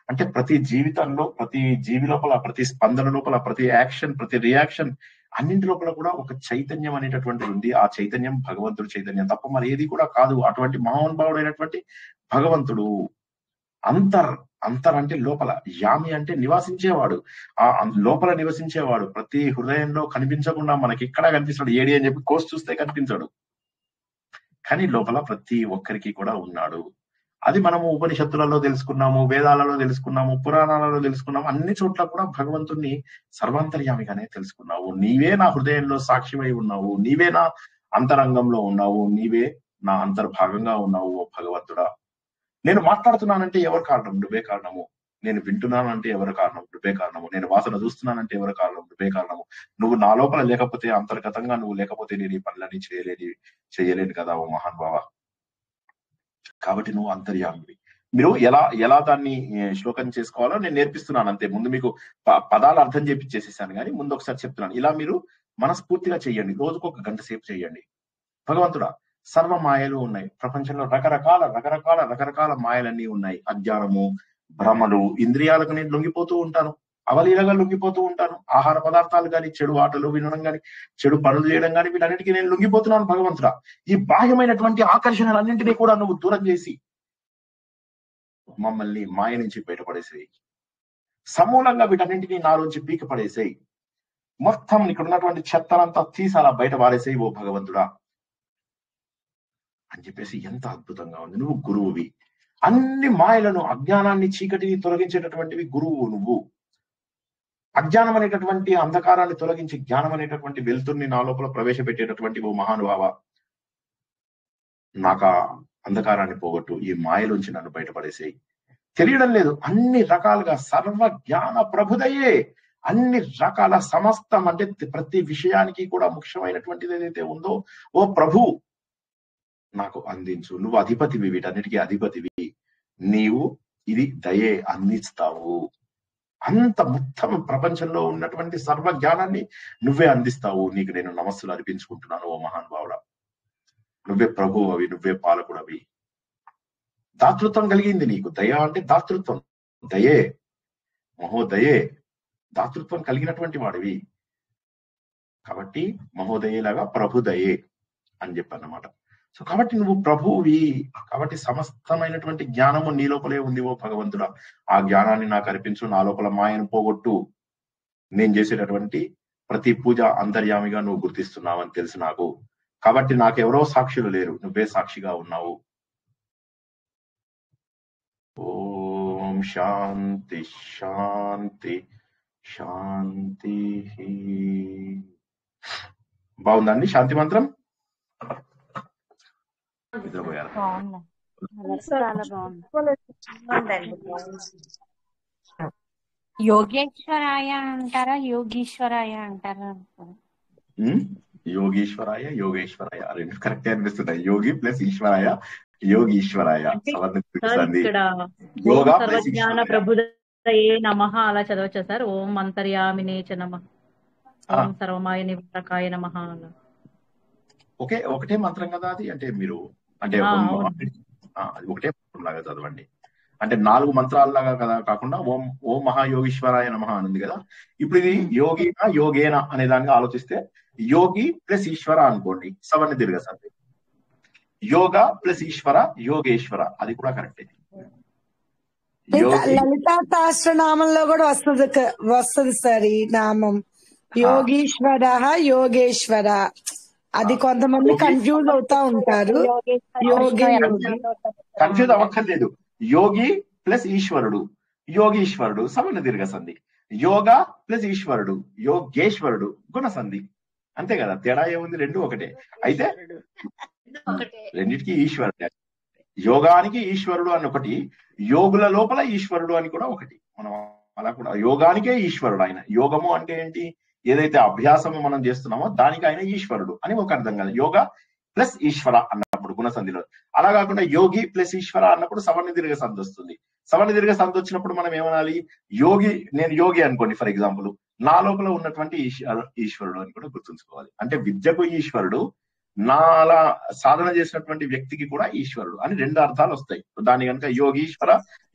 అంటే ప్రతి జీవితంలో, ప్రతి జీవి లోపల, ప్రతి స్పందన లోపల, ప్రతి యాక్షన్, ప్రతి రియాక్షన్ అన్నింటి లోపల కూడా ఒక చైతన్యం అనేటటువంటిది ఉంది. ఆ చైతన్యం భగవంతుడు చైతన్యం తప్ప మరి ఏది కూడా కాదు. అటువంటి మహోన్భావుడైనటువంటి భగవంతుడు. అంతర్ అంటే లోపల, యామి అంటే నివాసించేవాడు, ఆ లోపల నివసించేవాడు. ప్రతి హృదయంలో కనిపించకుండా మనకి ఎక్కడా కనిపిస్తాడు. ఏడి అని చెప్పి కోసి చూస్తే కనిపించాడు, కానీ లోపల ప్రతి ఒక్కరికి కూడా ఉన్నాడు. అది మనము ఉపనిషత్తులలో తెలుసుకున్నాము, వేదాలలో తెలుసుకున్నాము, పురాణాలలో తెలుసుకున్నాము. అన్ని చోట్ల కూడా భగవంతుణ్ణి సర్వాంతర్యామిగానే తెలుసుకున్నావు. నీవే నా హృదయంలో సాక్షివై ఉన్నావు, నీవే నా అంతరంగంలో ఉన్నావు, నీవే నా అంతర్భాగంగా ఉన్నావు ఓ భగవంతుడా. నేను మాట్లాడుతున్నానంటే ఎవరు కారణం? నువ్వే కారణము. నేను వింటున్నానంటే ఎవరు కారణం? నువ్వే కారణము. నేను వాసన చూస్తున్నానంటే ఎవరు కారణం? నువ్వే కారణము. నువ్వు నా లోపల లేకపోతే, అంతర్గతంగా నువ్వు లేకపోతే నేను ఈ పనులన్నీ చేయలేను కదా ఓ మహానుభావ. కాబట్టి నువ్వు అంతర్యామివి. మీరు ఎలా దాన్ని శ్లోకం చేసుకోవాలో నేను నేర్పిస్తున్నాను అంతే. ముందు మీకు పదాలు అర్థం చేసేసాను, కానీ ముందు ఒకసారి చెప్తున్నాను. ఇలా మీరు మనస్ఫూర్తిగా చెయ్యండి. రోజుకు 1 గంట సేపు చెయ్యండి. భగవంతుడా, సర్వ మాయలు ఉన్నాయి ప్రపంచంలో, రకరకాల మాయలన్నీ ఉన్నాయి. అజ్ఞానము, భ్రమలు, ఇంద్రియాలకు నేను లొంగిపోతూ ఉంటాను, అవలీలగా లొంగిపోతూ ఉంటాను. ఆహార పదార్థాలు కానీ, చెడు ఆటలు వినడం కానీ, చెడు పనులు చేయడం కానీ, వీటన్నిటికీ నేను లొంగిపోతున్నాను భగవంతుడా. ఈ బాహ్యమైనటువంటి ఆకర్షణలన్నింటినీ కూడా నువ్వు దూరం చేసి మమ్మల్ని మాయ నుంచి బయటపడేసేయి. సమూలంగా వీటన్నింటినీ నాలోంచి పీక పడేసేయి. మొత్తం ఇక్కడ ఉన్నటువంటి చెత్తనంతా తీసి అలా బయట పారేసేయి ఓ భగవంతుడా అని చెప్పేసి. ఎంత అద్భుతంగా ఉంది. నువ్వు గురువువి. అన్ని మాయలను, అజ్ఞానాన్ని, చీకటిని తొలగించేటటువంటివి గురువు నువ్వు. అజ్ఞానం అనేటటువంటి అంధకారాన్ని తొలగించి జ్ఞానం అనేటటువంటి వెలుతుర్ని నా లోపల ప్రవేశపెట్టేటటువంటి ఓ మహానుభావ, నాకు అంధకారాన్ని పోగొట్టు, ఈ మాయలోంచి నన్ను బయటపడేసేయి. తెలియడం లేదు అన్ని రకాలుగా సర్వ జ్ఞాన ప్రభుదయే, అన్ని రకాల సమస్తం అంటే ప్రతి విషయానికి కూడా ముఖ్యమైనటువంటిది ఏదైతే ఉందో, ఓ ప్రభు నాకు అందించు, నువ్వు అధిపతివి, వీటన్నిటికీ అధిపతివి, నీవు ఇది దయే అందిస్తావు, అంత మొత్తం ప్రపంచంలో ఉన్నటువంటి సర్వ జ్ఞానాన్ని నువ్వే అందిస్తావు, నీకు నేను నమస్సులు అర్పించుకుంటున్నాను ఓ మహానుభావుడా, నువ్వే ప్రభువు అవి, నువ్వే పాలకుడవి. దాతృత్వం కలిగింది నీకు. దయ అంటే దాతృత్వం, దయే, మహోదయే, దాతృత్వం కలిగినటువంటి వాడివి కాబట్టి మహోదయేలాగా ప్రభుదయే అని చెప్పన్నమాట. సో కాబట్టి నువ్వు ప్రభువి, కాబట్టి సమస్తమైనటువంటి జ్ఞానము నీ లోపలే ఉంది ఓ భగవంతుడా, ఆ జ్ఞానాన్ని నాకు అర్పించు, నా లోపల మాయను పోగొట్టు, నేను చేసేటటువంటి ప్రతి పూజ అంతర్యామిగా నువ్వు గుర్తిస్తున్నావని తెలుసు నాకు, కాబట్టి నాకెవరో సాక్షులు లేరు, నువ్వే సాక్షిగా ఉన్నావు. ఓం శాంతి శాంతి శాంతి. బాగుందండి శాంతి మంత్రం? నిద్రపోయారు. చాలా బాగుంది. యోగేశ్వరాయ అంటారా, యోగీశ్వరాయ అంటారా? యోగీశ్వరాయ, యోగేశ్వరాయ రెండు కరెక్టే అనిపిస్తున్నాయి. యోగి ప్లస్ ఈశ్వరాయ, యోగీశ్వరాయ. ఇక్కడ ఓం సర్వజ్ఞాన ప్రభుదయే నమః అలా చదవచ్చా సార్? ఓం అంతర్యామినే చ నమః, ఓం సర్వమాయ నివారకాయ నమః అలా. ఓకే, ఒకటే మంత్రం కదా అది? అంటే మీరు అంటే అది ఒకటే మంత్రం లాగా చదవండి. అంటే 4 మంత్రాలలాగా కదా కాకుండా ఓం ఓం మహాయోగీశ్వరాయ నమః అనుంది కదా. ఇప్పుడు ఇది యోగినా యోగేనా అనే దానికి ఆలోచిస్తే, యోగి ప్లస్ ఈశ్వర అనుకోండి, సవర్ణ దీర్ఘ సంధి. యోగ ప్లస్ ఈశ్వర యోగేశ్వర, అది కూడా కరెక్టే. లలితా సహస్రనామంలో కూడా వస్తుంది సార్ ఈ నామం, యోగీశ్వర యోగేశ్వర. అది కొంతమంది కన్ఫ్యూజ్ అవుతా ఉంటారు. కన్ఫ్యూజ్ అవ్వక్కర్లేదు. యోగి ప్లస్ ఈశ్వరుడు, యోగీశ్వరుడు సవర్ణ దీర్ఘ సంధి. యోగ ప్లస్ ఈశ్వరుడు, యోగేశ్వరుడు గుణ సంధి. అంతే కదా, తేడా ఏముంది? రెండు ఒకటే. అయితే రెండింటికి ఈశ్వరుడు, యోగానికి ఈశ్వరుడు అని ఒకటి, యోగుల లోపల ఈశ్వరుడు అని కూడా ఒకటి. మనం అలా కూడా యోగానికే ఈశ్వరుడు ఆయన. యోగము అంటే ఏంటి? ఏదైతే అభ్యాసము మనం చేస్తున్నామో దానికి ఆయన ఈశ్వరుడు అని ఒక అర్థం కదా. యోగ ప్లస్ ఈశ్వర అన్నప్పుడు గుణసంధిలో. అలా కాకుండా యోగి ప్లస్ ఈశ్వర అన్నప్పుడు సవర్ణ దీర్ఘ సంధి వస్తుంది. సవర్ణ దీర్ఘ సంధి వచ్చినప్పుడు మనం ఏమనాలి? యోగి, నేను యోగి అనుకోండి ఫర్ ఎగ్జాంపుల్, నా లోపల ఉన్నటువంటి ఈశ్వరుడు అని కూడా గుర్తుంచుకోవాలి. అంటే విద్యకు ఈశ్వరుడు, నాలా సాధన చేసినటువంటి వ్యక్తికి కూడా ఈశ్వరుడు అని 2 అర్థాలు వస్తాయి. దాని కనుక యోగీశ్వర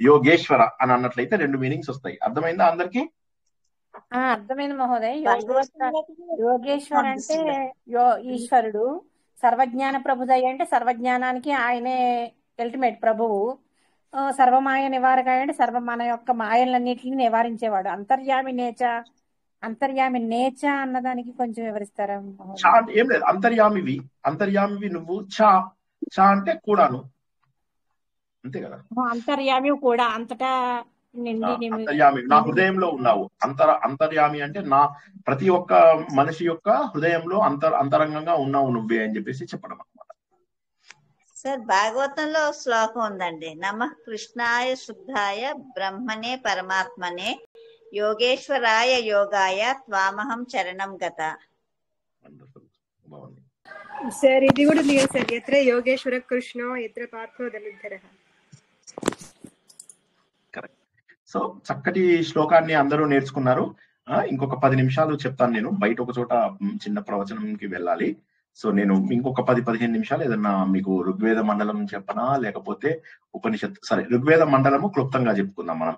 యోగేశ్వర అని అన్నట్లయితే 2 మీనింగ్స్ వస్తాయి. అర్థమైందా అందరికి? అర్థమైంది మహోదయ్. యోగేశ్వర్ అంటే ఈశ్వరుడు, సర్వజ్ఞాన ప్రభుదయ అంటే సర్వజ్ఞానానికి ఆయనే అల్టిమేట్ ప్రభువు, సర్వమాయ నివారక అంటే మన యొక్క మాయలన్నిటిని నివారించేవాడు. అంతర్యామి నేచ అన్నదానికి కొంచెం వివరిస్తారా? ఏం లేదు, అంతర్యామివి నువ్వు. చ అంటే కూడాను, అంతే కదా. అంతర్యామి కూడా అంతటా అంతర్యామి, నా హృదయంలో ఉన్నావు. అంతర్యామి అంటే నా ప్రతి ఒక్క మనిషి యొక్క హృదయంలో అంతరంగంగా ఉన్నావు నువ్వే అని చెప్పేసి చెప్పడం అన్నమాట. సార్ భాగవతంలో శ్లోకం ఉందండి, నమః కృష్ణాయ శుద్ధాయ బ్రహ్మనే పరమాత్మనే యోగేశ్వరాయ యోగాయ త్వామహం చరణం గత. సార్ ఇది కూడా లేదు సార్, ఎత్ర యోగేశ్వర కృష్ణో ఎత్ర పార్థో దళిధరః. సో చక్కటి శ్లోకాన్ని అందరూ నేర్చుకున్నారు. ఇంకొక 10 నిమిషాలు చెప్తాను నేను. బయట ఒక చోట చిన్న ప్రవచనంకి వెళ్ళాలి. సో నేను ఇంకొక 10-15 నిమిషాలు ఏదన్నా మీకు ఋగ్వేద మండలం చెప్పనా, లేకపోతే ఉపనిషత్, సరే ఋగ్వేద మండలము క్లుప్తంగా చెప్పుకుందాం మనం.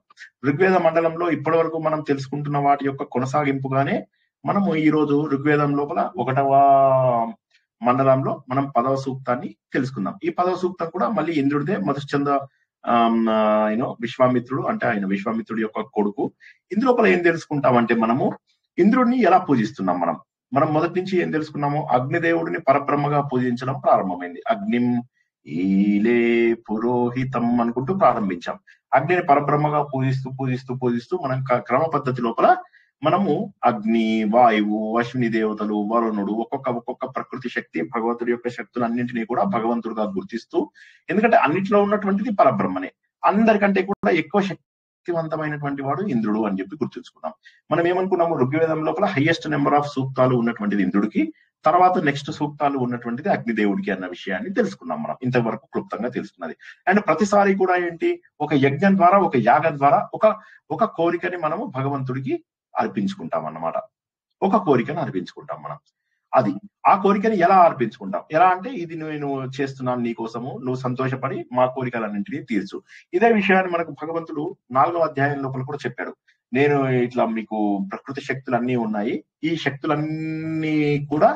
ఋగ్వేద మండలంలో ఇప్పటి వరకు మనం తెలుసుకుంటున్న వాటి యొక్క కొనసాగింపుగానే మనము ఈ రోజు ఋగ్వేదం లోపల 1వ మండలంలో మనం 10వ సూక్తాన్ని తెలుసుకుందాం. ఈ 10వ సూక్తం కూడా మళ్ళీ ఇంద్రుడిదే. మధుశ్చంద్ర విశ్వామిత్రుడు అంటే ఆయన విశ్వామిత్రుడి యొక్క కొడుకు. ఇందులోపల ఏం తెలుసుకుంటామంటే, మనము ఇంద్రుడిని ఎలా పూజిస్తున్నాం. మనం మొదటి నుంచి ఏం తెలుసుకున్నాము? అగ్నిదేవుడిని పరబ్రహ్మగా పూజించడం ప్రారంభమైంది. అగ్నిం ఈలే పురోహితం అనుకుంటూ ప్రారంభించాం. అగ్నిని పరబ్రహ్మగా పూజిస్తూ మనం క్రమ పద్ధతి లోపల మనము అగ్ని, వాయువు, అశ్విని దేవతలు, వరుణుడు, ఒక్కొక్క ప్రకృతి శక్తి, భగవంతుడి యొక్క శక్తులు అన్నింటినీ కూడా భగవంతుడుగా గుర్తిస్తూ, ఎందుకంటే అన్నింటిలో ఉన్నటువంటిది పరబ్రహ్మనే. అందరికంటే కూడా ఎక్కువ శక్తి శక్తివంతమైనటువంటి వాడు ఇంద్రుడు అని చెప్పి గుర్తుంచుకున్నాం. మనం ఏమనుకున్నాము, ఋగ్వేదం లోపల హైయెస్ట్ నెంబర్ ఆఫ్ సూక్తాలు ఉన్నటువంటిది ఇంద్రుడికి, తర్వాత నెక్స్ట్ సూక్తాలు ఉన్నటువంటిది అగ్నిదేవుడికి అన్న విషయాన్ని తెలుసుకున్నాం మనం ఇంతవరకు క్లుప్తంగా తెలుసుకున్నది. అండ్ ప్రతిసారి కూడా ఏంటి, ఒక యజ్ఞం ద్వారా ఒక యాగం ద్వారా ఒక కోరికని మనము భగవంతుడికి అర్పించుకుంటాం అన్నమాట. ఒక కోరికను అర్పించుకుంటాం మనం. అది ఆ కోరికని ఎలా అర్పించుకుంటాం, ఎలా అంటే ఇది నేను చేస్తున్నాను నీకోసము, నువ్వు సంతోషపడి మా కోరికలన్నింటినీ తీర్చు. ఇదే విషయాన్ని మనకు భగవంతుడు 4వ అధ్యాయం లోపల కూడా చెప్పాడు. నేను ఇట్లా మీకు ప్రకృతి శక్తులు అన్నీ ఉన్నాయి, ఈ శక్తులన్నీ కూడా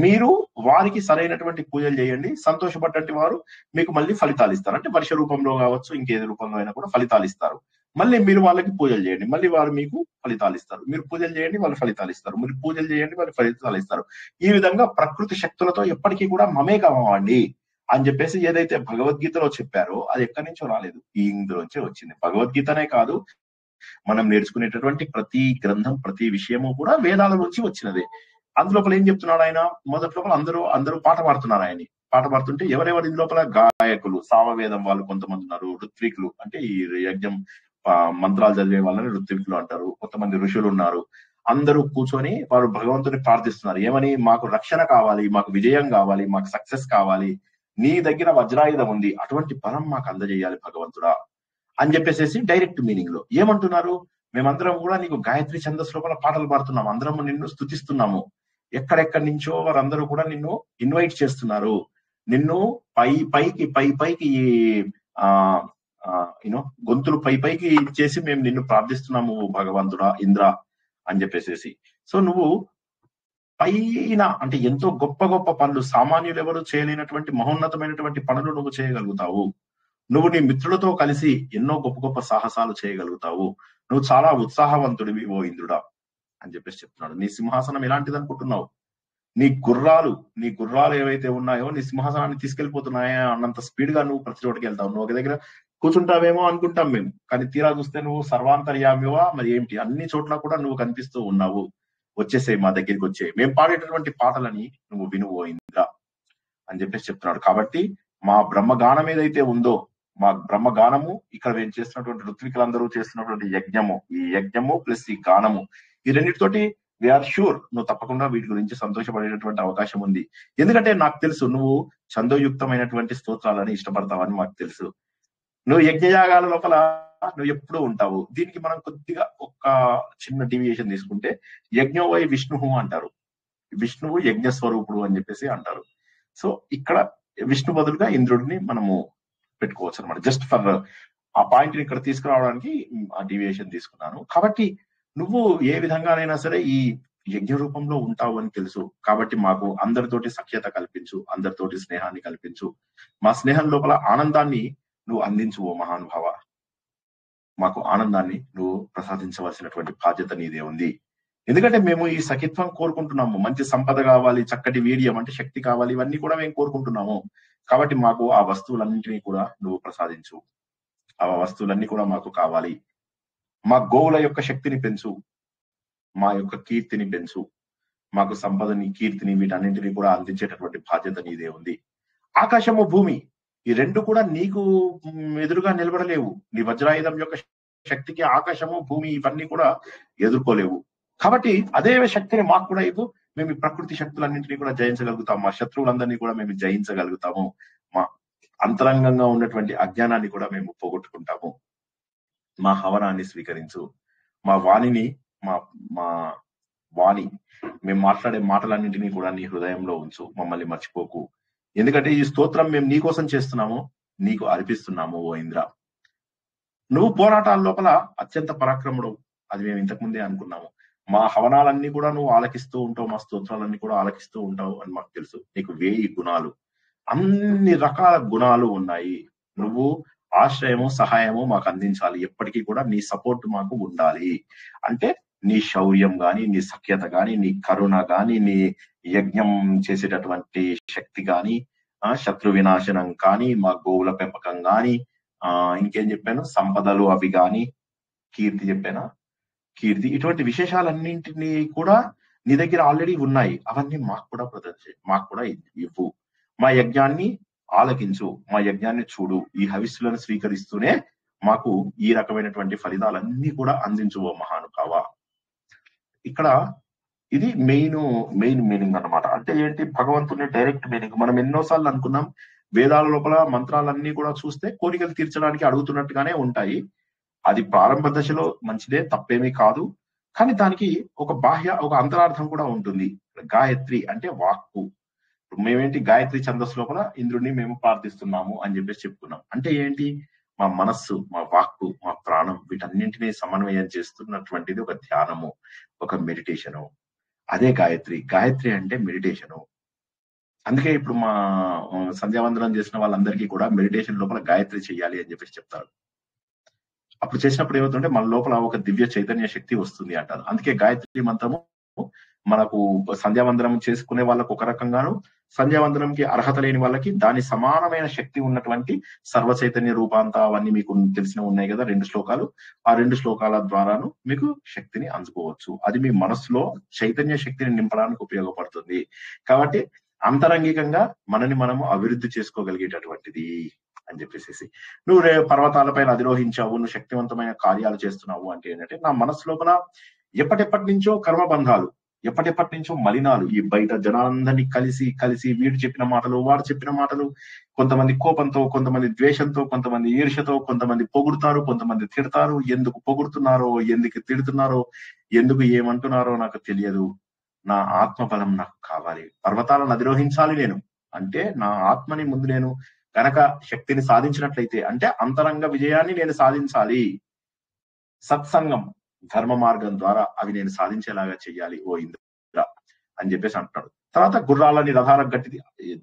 మీరు వారికి సరైనటువంటి పూజలు చేయండి, సంతోషపడ్డట్టు వారు మీకు మళ్ళీ ఫలితాలు ఇస్తారు. అంటే వర్ష రూపంలో కావచ్చు, ఇంకేది రూపంలో అయినా కూడా ఫలితాలు ఇస్తారు. మళ్ళీ మీరు వాళ్ళకి పూజలు చేయండి, మళ్ళీ వారు మీకు ఫలితాలు ఇస్తారు. మీరు పూజలు చేయండి, వాళ్ళు ఫలితాలు ఇస్తారు. మీరు పూజలు చేయండి, వాళ్ళు ఫలితాలు ఇస్తారు. ఈ విధంగా ప్రకృతి శక్తులతో ఎప్పటికీ కూడా మమేకమవ్వండి అని చెప్పేసి ఏదైతే భగవద్గీతలో చెప్పారో అది ఎక్కడి నుంచో రాలేదు, ఈ ఇందులోంచే వచ్చింది. భగవద్గీతనే కాదు, మనం నేర్చుకునేటటువంటి ప్రతి గ్రంథం, ప్రతి విషయము కూడా వేదాల నుంచి వచ్చినదే. అందులోపల ఏం చెప్తున్నాడు ఆయన, మొదటి లోపల అందరూ పాట పాడుతున్నారు. ఆయన్ని పాట పాడుతుంటే ఎవరెవరి లోపల గాయకులు, సామవేదం వాళ్ళు కొంతమంది ఉన్నారు, ఋత్వికులు అంటే ఈ యజ్ఞం మంత్రాలు చదివే వాళ్ళని ఋత్వికులు అంటారు, కొంతమంది ఋషులు ఉన్నారు. అందరూ కూర్చొని వారు భగవంతుని ప్రార్థిస్తున్నారు. ఏమని, మాకు రక్షణ కావాలి, మాకు విజయం కావాలి, మాకు సక్సెస్ కావాలి, నీ దగ్గర వజ్రాయుధం ఉంది, అటువంటి బలం మాకు అందజేయాలి భగవంతుడా అని చెప్పేసి డైరెక్ట్ మీనింగ్ లో ఏమంటున్నారు, మేమందరం కూడా నీకు గాయత్రి ఛందస్సు లోపల పాటలు పాడుతున్నాము, అందరం నిన్ను స్తుతిస్తున్నాము, ఎక్కడెక్కడి నుంచో వారందరూ కూడా నిన్ను ఇన్వైట్ చేస్తున్నారు, నిన్ను పైకి గొంతులు పైకి ఇచ్చేసి మేము నిన్ను ప్రార్థిస్తున్నాము భగవంతుడా, ఇంద్ర అని చెప్పేసి. సో నువ్వు పైన అంటే ఎంతో గొప్ప గొప్ప పనులు, సామాన్యులు ఎవరు చేయలేనటువంటి మహోన్నతమైనటువంటి పనులు నువ్వు చేయగలుగుతావు. నువ్వు నీ మిత్రులతో కలిసి ఎన్నో గొప్ప గొప్ప సాహసాలు చేయగలుగుతావు. నువ్వు చాలా ఉత్సాహవంతుడివి ఓ ఇంద్రుడా అని చెప్పేసి చెప్తున్నాడు. నీ సింహాసనం ఎలాంటిది అనుకుంటున్నావు, నీ గుర్రాలు ఏవైతే ఉన్నాయో నీ సింహాసనాన్ని తీసుకెళ్లిపోతున్నాయా అన్నంత స్పీడ్ గా నువ్వు ప్రతి చోటుకి వెళ్తావు. నువ్వు ఒక దగ్గర కూర్చుంటావేమో అనుకుంటాం మేము, కానీ తీరా చూస్తే నువ్వు సర్వాంతర్యామివా మరి ఏమిటి, అన్ని చోట్ల కూడా నువ్వు కనిపిస్తూ ఉన్నావు. వచ్చేసేయి, మా దగ్గరికి వచ్చేయి, మేము పాడేటటువంటి పాటలని నువ్వు వినువో ఇంద్ర అని చెప్పేసి చెప్తున్నాడు. కాబట్టి మా బ్రహ్మగానం ఏదైతే ఉందో, మా బ్రహ్మగానము ఇక్కడ మేము చేస్తున్నటువంటి ఋత్వికులందరూ చేస్తున్నటువంటి యజ్ఞము, ఈ యజ్ఞము ప్లస్ ఈ గానము, ఈ రెండింటితోటి వీఆర్ షూర్ నువ్వు తప్పకుండా వీటి గురించి సంతోషపడేటటువంటి అవకాశం ఉంది. ఎందుకంటే నాకు తెలుసు నువ్వు ఛందోయుక్తమైనటువంటి స్తోత్రాలని ఇష్టపడతావని మాకు తెలుసు. నువ్వు యజ్ఞయాగాల లోపల నువ్వు ఎప్పుడూ ఉంటావు. దీనికి మనం కొద్దిగా ఒక చిన్న డీవియేషన్ తీసుకుంటే యజ్ఞోవై విష్ణువు అంటారు, విష్ణువు యజ్ఞ స్వరూపుడు అని చెప్పేసి అంటారు. సో ఇక్కడ విష్ణు బదులుగా ఇంద్రుడిని మనము పెట్టుకోవచ్చు అనమాట. జస్ట్ ఫర్ ఆ పాయింట్ ని ఇక్కడ తీసుకురావడానికి ఆ డీవియేషన్ తీసుకున్నాను. కాబట్టి నువ్వు ఏ విధంగానైనా సరే ఈ యజ్ఞ రూపంలో ఉంటావు అని తెలుసు. కాబట్టి మాకు అందరితోటి సఖ్యత కల్పించు, అందరితోటి స్నేహాన్ని కల్పించు, మా స్నేహం లోపల ఆనందాన్ని నువ్వు అందించు ఓ మహానుభావ. మాకు ఆనందాన్ని నువ్వు ప్రసాదించవలసినటువంటి బాధ్యత నీదే ఉంది. ఎందుకంటే మేము ఈ సఖిత్వం కోరుకుంటున్నాము, మంచి సంపద కావాలి, చక్కటి వీర్యం అంటే శక్తి కావాలి, ఇవన్నీ కూడా మేము కోరుకుంటున్నాము. కాబట్టి మాకు ఆ వస్తువులన్నింటినీ కూడా నువ్వు ప్రసాదించు, ఆ వస్తువులన్నీ కూడా మాకు కావాలి. మా గోవుల యొక్క శక్తిని పెంచు, మా యొక్క కీర్తిని పెంచు, మాకు సంపదని, కీర్తిని, వీటన్నింటినీ కూడా అందించేటటువంటి బాధ్యత నీదే ఉంది. ఆకాశము భూమి ఈ రెండు కూడా నీకు ఎదురుగా నిలబడలేవు. నీ వజ్రాయుధం యొక్క శక్తికి ఆకాశము భూమి ఇవన్నీ కూడా ఎదుర్కోలేవు. కాబట్టి అదే శక్తిని మాకు కూడా ఇవ్వు, మేము ఈ ప్రకృతి శక్తులన్నింటినీ కూడా జయించగలుగుతాము, మా శత్రువులందరినీ కూడా మేము జయించగలుగుతాము, మా అంతరంగంగా ఉన్నటువంటి అజ్ఞానాన్ని కూడా మేము పోగొట్టుకుంటాము. మా హవనాన్ని స్వీకరించు, మా వాణిని మా వాణి మేము మాట్లాడే మాటలన్నింటినీ కూడా నీ హృదయంలో ఉంచు, మమ్మల్ని మర్చిపోకు. ఎందుకంటే ఈ స్తోత్రం మేము నీకోసం చేస్తున్నాము, నీకు అర్పిస్తున్నాము ఓ ఇంద్ర. నువ్వు పోరాటాల లోపల అత్యంత పరాక్రముడు, అది మేము ఇంతకు ముందే అనుకున్నాము. మా హవనాలన్నీ కూడా నువ్వు ఆలకిస్తూ ఉంటావు, మా స్తోత్రాలన్నీ కూడా ఆలకిస్తూ ఉంటావు అని మాకు తెలుసు. నీకు 1000 గుణాలు, అన్ని రకాల గుణాలు ఉన్నాయి. నువ్వు ఆశ్రయము, సహాయము మాకు అందించాలి, ఎప్పటికీ కూడా నీ సపోర్ట్ మాకు ఉండాలి. అంటే నీ శౌర్యం గాని, నీ సఖ్యత గాని, నీ కరుణ గాని, నీ యజ్ఞం చేసేటటువంటి శక్తి గాని, శత్రు వినాశనం కానీ, మా గోవుల పెంపకం గాని, ఇంకేం చెప్పాను, సంపదలు అవి గాని, కీర్తి చెప్పానా, కీర్తి, ఇటువంటి విశేషాలన్నింటినీ కూడా నీ దగ్గర ఆల్రెడీ ఉన్నాయి. అవన్నీ మాకు కూడా మాకు కూడా ఇవ్వు. మా యజ్ఞాన్ని ఆలకించు, మా యజ్ఞాన్ని చూడు, ఈ హవిస్సులను స్వీకరిస్తూనే మాకు ఈ రకమైనటువంటి ఫలితాలన్నీ కూడా అందించువో మహానుభావ. ఇక్కడ ఇది మెయిన్ మీనింగ్ అన్నమాట. అంటే ఏంటి, భగవంతుని డైరెక్ట్ మీనింగ్. మనం ఎన్నోసార్లు అనుకున్నాం వేదాల లోపల మంత్రాలన్నీ కూడా చూస్తే కోరికలు తీర్చడానికి అడుగుతున్నట్టుగానే ఉంటాయి. అది ప్రారంభ దశలో మంచిదే, తప్పేమీ కాదు. కానీ దానికి ఒక అంతరార్థం కూడా ఉంటుంది. గాయత్రి అంటే వాక్కు. మేమేంటి గాయత్రి ఛందస్సు లోపల ఇంద్రుడిని మేము ప్రార్థిస్తున్నాము అని చెప్పేసి చెప్పుకున్నాం. అంటే ఏంటి, మా మనస్సు, మా వాక్కు, మా ప్రాణం వీటన్నింటినీ సమన్వయం చేస్తున్నటువంటిది ఒక ధ్యానము, ఒక మెడిటేషను. అదే గాయత్రి. గాయత్రి అంటే మెడిటేషను. అందుకే ఇప్పుడు మా సంధ్యావందనం చేసిన వాళ్ళందరికీ కూడా మెడిటేషన్ లోపల గాయత్రి చెయ్యాలి అని చెప్పేసి చెప్తారు. అప్పుడు చేసినప్పుడు ఏమవుతుంటే మన లోపల ఒక దివ్య చైతన్య శక్తి వస్తుంది అంటారు. అందుకే గాయత్రి మంత్రము మనకు సంధ్యావందనం చేసుకునే వాళ్ళకు ఒక రకంగాను, సంధ్యావందనంకి అర్హత లేని వాళ్ళకి దాని సమానమైన శక్తి ఉన్నటువంటి సర్వ చైతన్య రూపాంత అవన్నీ మీకు తెలిసిన ఉన్నాయి కదా 2 శ్లోకాలు. ఆ 2 శ్లోకాల ద్వారాను మీకు శక్తిని అందుకోవచ్చు. అది మీ మనస్సులో చైతన్య శక్తిని నింపడానికి ఉపయోగపడుతుంది. కాబట్టి అంతరంగికంగా మనని మనము అభివృద్ధి చేసుకోగలిగేటటువంటిది అని చెప్పేసి. నువ్వు పర్వతాలపైన అధిరోహించావు, నువ్వు శక్తివంతమైన కార్యాలు చేస్తున్నావు అంటే ఏంటంటే, నా మనసు లోపల ఎప్పటి నుంచో కర్మబంధాలు, ఎప్పటి నుంచో మలినాలు, ఈ బయట జనాలందరినీ కలిసి వీడు చెప్పిన మాటలు, వాడు చెప్పిన మాటలు, కొంతమంది కోపంతో, కొంతమంది ద్వేషంతో, కొంతమంది ఈర్ష్యతో, కొంతమంది పొగుడుతారు, కొంతమంది తిడతారు. ఎందుకు పొగుడుతున్నారో, ఎందుకు తిడుతున్నారో, ఎందుకు ఏమంటున్నారో నాకు తెలియదు. నా ఆత్మబలం నాకు కావాలి. పర్వతాలను అధిరోహించాలి నేను అంటే, నా ఆత్మని ముందు నేను కనుక శక్తిని సాధించినట్లయితే, అంటే అంతరంగ విజయాన్ని నేను సాధించాలి. సత్సంగం, ధర్మ మార్గం ద్వారా అవి నేను సాధించేలాగా చెయ్యాలి ఓ ఇంద్ర అని చెప్పేసి అంటున్నాడు. తర్వాత గుర్రాలని రథాలకు గట్టిది.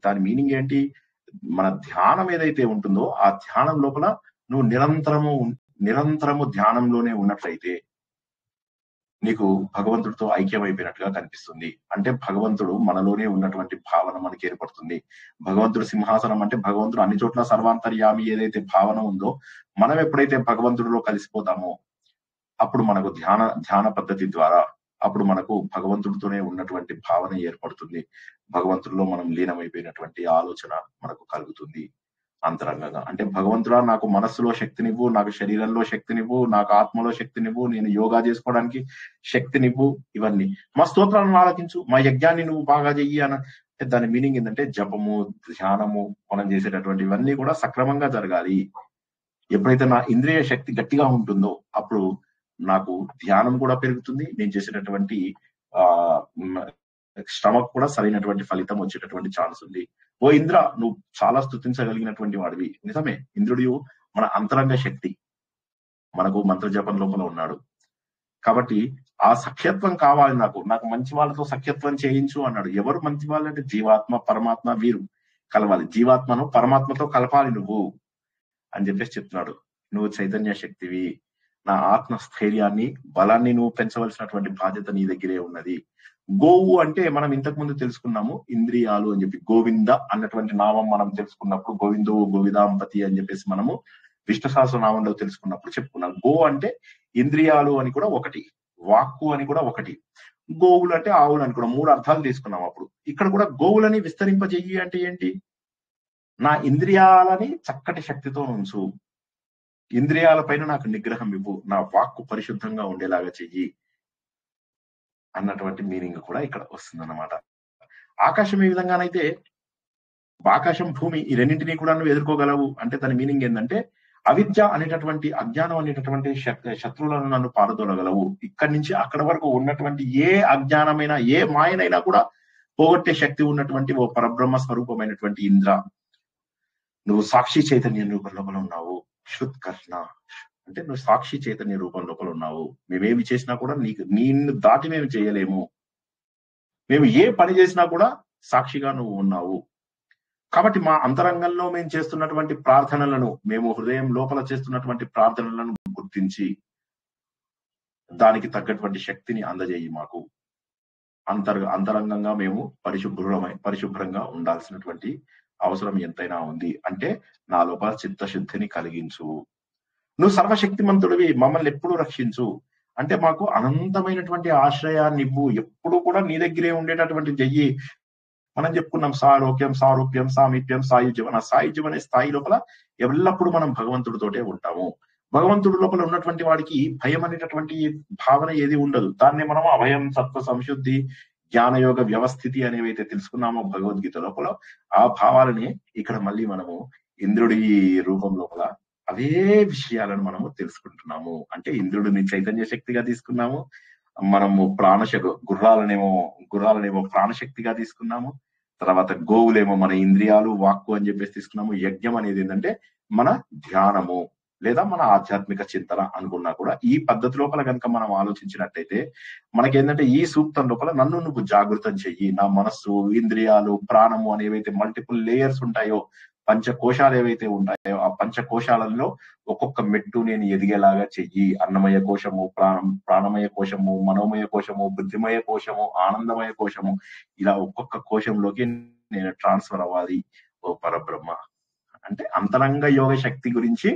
దాని మీనింగ్ ఏంటి, మన ధ్యానం ఏదైతే ఉంటుందో ఆ ధ్యానం లోపల నువ్వు నిరంతరము ధ్యానంలోనే ఉన్నట్లయితే నీకు భగవంతుడితో ఐక్యమైపోయినట్టుగా కనిపిస్తుంది. అంటే భగవంతుడు మనలోనే ఉన్నటువంటి భావన మనకి ఏర్పడుతుంది. భగవంతుడు సింహాసనం అంటే భగవంతుడు అన్ని చోట్ల సర్వాంతర్యామి ఏదైతే భావన ఉందో, మనం ఎప్పుడైతే భగవంతుడిలో కలిసిపోతామో అప్పుడు మనకు ధ్యాన పద్ధతి ద్వారా అప్పుడు మనకు భగవంతుడితోనే ఉన్నటువంటి భావన ఏర్పడుతుంది. భగవంతుడిలో మనం లీనమైపోయినటువంటి ఆలోచన మనకు కలుగుతుంది అంతరంగంగా. అంటే భగవంతుడా నాకు మనస్సులో శక్తినివ్వు, నాకు శరీరంలో శక్తినివ్వు, నాకు ఆత్మలో శక్తినివ్వు, నేను యోగా చేసుకోవడానికి శక్తినివ్వు. ఇవన్నీ మా స్తోత్రాలను ఆలకించు, మా యజ్ఞాన్ని నువ్వు బాగా చెయ్యి అని. దాని మీనింగ్ ఏంటంటే జపము, ధ్యానము మనం చేసేటటువంటి ఇవన్నీ కూడా సక్రమంగా జరగాలి. ఎప్పుడైతే నా ఇంద్రియ శక్తి గట్టిగా ఉంటుందో అప్పుడు నాకు ధ్యానం కూడా పెరుగుతుంది. నేను చేసేటటువంటి శ్రమకు కూడా సరైనటువంటి ఫలితం వచ్చేటటువంటి ఛాన్స్ ఉంది. ఓ ఇంద్ర, నువ్వు చాలా స్తుతించగలిగినటువంటి వాడివి. నిజమే, ఇంద్రుడు మన అంతరంగ శక్తి, మనకు మంత్ర జపం లోపల ఉన్నాడు. కాబట్టి ఆ సఖ్యత్వం కావాలి నాకు మంచి వాళ్ళతో సఖ్యత్వం చేయించు అన్నాడు. ఎవరు మంచి వాళ్ళు అంటే జీవాత్మ, పరమాత్మ వీరు కలవాలి. జీవాత్మను పరమాత్మతో కలపాలి నువ్వు అని చెప్పేసి చెప్తున్నాడు. నువ్వు చైతన్య శక్తివి. నా ఆత్మ స్థైర్యాన్ని, బలాన్ని నువ్వు పెంచవలసినటువంటి బాధ్యత నీ దగ్గరే ఉన్నది. గోవు అంటే మనం ఇంతకు ముందు తెలుసుకున్నాము ఇంద్రియాలు అని చెప్పి. గోవింద అన్నటువంటి నామం మనం తెలుసుకున్నప్పుడు గోవిందో గోవిదాంపతి అని చెప్పేసి మనము విష్ణు సహస్రనామంలో తెలుసుకున్నప్పుడు చెప్పుకున్నాం. గో అంటే ఇంద్రియాలు అని కూడా ఒకటి, వాక్కు అని కూడా ఒకటి, గోవులు అంటే ఆవులు అని కూడా 3 అర్థాలు తీసుకున్నాం. అప్పుడు ఇక్కడ కూడా గోవులని విస్తరింపజెయ్యి అంటే ఏంటి, నా ఇంద్రియాలని చక్కటి శక్తితో ఉంచు, ఇంద్రియాల పైన నాకు నిగ్రహం ఇవ్వు, నా వాక్కు పరిశుద్ధంగా ఉండేలాగా చెయ్యి అన్నటువంటి మీనింగ్ కూడా ఇక్కడ వస్తుందన్నమాట. ఆకాశం ఏ విధంగానైతే, ఆకాశం భూమి ఈ రెండింటినీ కూడా నువ్వు ఎదుర్కోగలవు అంటే దాని మీనింగ్ ఏంటంటే అవిద్య అనేటటువంటి, అజ్ఞానం అనేటటువంటి శత్రువులను నన్ను పారదోలగలవు. ఇక్కడి నుంచి అక్కడ వరకు ఉన్నటువంటి ఏ అజ్ఞానమైనా, ఏ మాయనైనా కూడా పోగొట్టే శక్తి ఉన్నటువంటి ఓ పరబ్రహ్మ స్వరూపమైనటువంటి ఇంద్ర, నువ్వు సాక్షి చైతన్య రూపం లోపల ఉన్నావు. శృత్కర్ణ అంటే నువ్వు సాక్షి చైతన్య రూపం లోపల ఉన్నావు. మేమేమి చేసినా కూడా నిన్ను దాటి మేము చేయలేము. మేము ఏ పని చేసినా కూడా సాక్షిగా నువ్వు ఉన్నావు. కాబట్టి మా అంతరంగంలో మేము చేస్తున్నటువంటి ప్రార్థనలను, మేము హృదయం లోపల చేస్తున్నటువంటి ప్రార్థనలను గుర్తించి దానికి తగ్గటువంటి శక్తిని అందజేయి మాకు. అంతరంగంగా మేము పరిశుభ్రంగా ఉండాల్సినటువంటి అవసరం ఎంతైనా ఉంది. అంటే నా లోపల చిత్తశుద్ధిని కలిగించు. నువ్వు సర్వశక్తిమంతుడివి, మమ్మల్ని ఎప్పుడు రక్షించు. అంటే మాకు అనంతమైనటువంటి ఆశ్రయాన్ని ఇవ్వు, ఎప్పుడు కూడా నీ దగ్గరే ఉండేటటువంటి చెయ్యి. మనం చెప్పుకున్నాం సాలోక్యం, సారూప్యం, సామీప్యం, సాయుజ్యం. ఆ సాయుజ్యం అనే స్థాయి లోపల ఎల్లప్పుడూ మనం భగవంతుడితోటే ఉంటాము. భగవంతుడి లోపల ఉన్నటువంటి వాడికి భయం అనేటటువంటి భావన ఏది ఉండదు. దాన్ని మనం అభయం, సత్వ, సంశుద్ధి, జ్ఞానయోగ వ్యవస్థితి అనేవైతే తెలుసుకున్నామో భగవద్గీత లోపల, ఆ భావాలని ఇక్కడ మళ్ళీ మనము ఇంద్రుడి రూపం లోపల అవే విషయాలను మనము తెలుసుకుంటున్నాము. అంటే ఇంద్రుడిని చైతన్య శక్తిగా తీసుకున్నాము, మనము గుర్రాలనేమో ప్రాణశక్తిగా తీసుకున్నాము, తర్వాత గోవులేమో మన ఇంద్రియాలు, వాక్కు అని చెప్పేసి తీసుకున్నాము. యజ్ఞం అనేది ఏంటంటే మన ధ్యానము లేదా మన ఆధ్యాత్మిక చింతన అనుకున్నా కూడా ఈ పద్ధతి లోపల కనుక మనం ఆలోచించినట్టయితే మనకేంటంటే ఈ సూక్తం లోపల నన్ను నువ్వు జాగృతం చెయ్యి, నా మనస్సు, ఇంద్రియాలు, ప్రాణము అనేవైతే మల్టిపుల్ లేయర్స్ ఉంటాయో, పంచకోశాలు ఏవైతే ఉంటాయో ఆ పంచకోశాలలో ఒక్కొక్క మెట్టు నేను ఎదిగేలాగా చెయ్యి. అన్నమయ కోశము, ప్రాణమయ కోశము, మనోమయ కోశము, బుద్ధిమయ కోశము, ఆనందమయ కోశము, ఇలా ఒక్కొక్క కోశంలోకి నేను ట్రాన్స్ఫర్ అవ్వాలి ఓ పరబ్రహ్మ. అంటే అంతరంగ యోగ శక్తి గురించి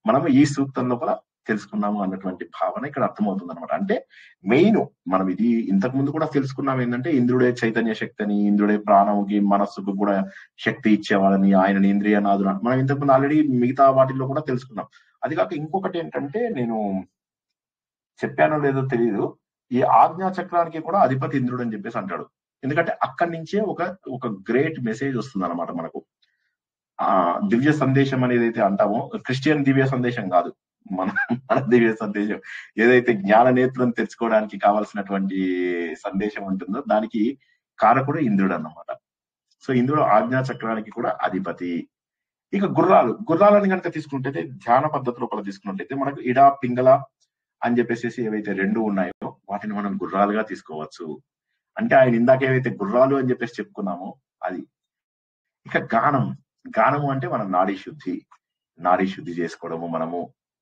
మనము ఈ సూక్తం లోపల తెలుసుకున్నాము అన్నటువంటి భావన ఇక్కడ అర్థమవుతుంది అనమాట. అంటే మెయిన్ మనం ఇది ఇంతకు ముందు కూడా తెలుసుకున్నాం ఏంటంటే ఇంద్రుడే చైతన్య శక్తి అని, ఇంద్రుడే ప్రాణముకి మనస్సుకు కూడా శక్తి ఇచ్చేవాడని, ఆయనని ఇంద్రియనాథుడు మనం ఇంతకుముందు ఆల్రెడీ మిగతా వాటిల్లో కూడా తెలుసుకున్నాం. అది కాక ఇంకొకటి ఏంటంటే నేను చెప్పానో లేదో తెలియదు, ఈ ఆజ్ఞా చక్రానికి కూడా అధిపతి ఇంద్రుడు అని చెప్పేసి అంటాడు. ఎందుకంటే అక్కడి నుంచే ఒక గ్రేట్ మెసేజ్ వస్తుంది అనమాట మనకు. దివ్య సందేశం అనేది అయితే అంటామో, క్రిస్టియన్ దివ్య సందేశం కాదు, మన దివ్య సందేశం ఏదైతే జ్ఞాన నేత్రం తెచ్చుకోవడానికి కావాల్సినటువంటి సందేశం ఉంటుందో దానికి కారకుడు ఇంద్రుడు అన్నమాట. సో ఇంద్రుడు ఆజ్ఞా చక్రానికి కూడా అధిపతి. ఇక గుర్రాలని కనుక తీసుకుంటే ధ్యాన పద్ధతి లోపల తీసుకున్నట్లయితే మనకు ఇడ, పింగళ అని చెప్పేసి ఏవైతే రెండు ఉన్నాయో వాటిని మనం గుర్రాలుగా తీసుకోవచ్చు. అంటే ఆయన ఇందాక ఏవైతే గుర్రాలు అని చెప్పేసి చెప్పుకున్నామో అది. ఇక గానము అంటే మన నాడీ శుద్ధి చేసుకోవడము.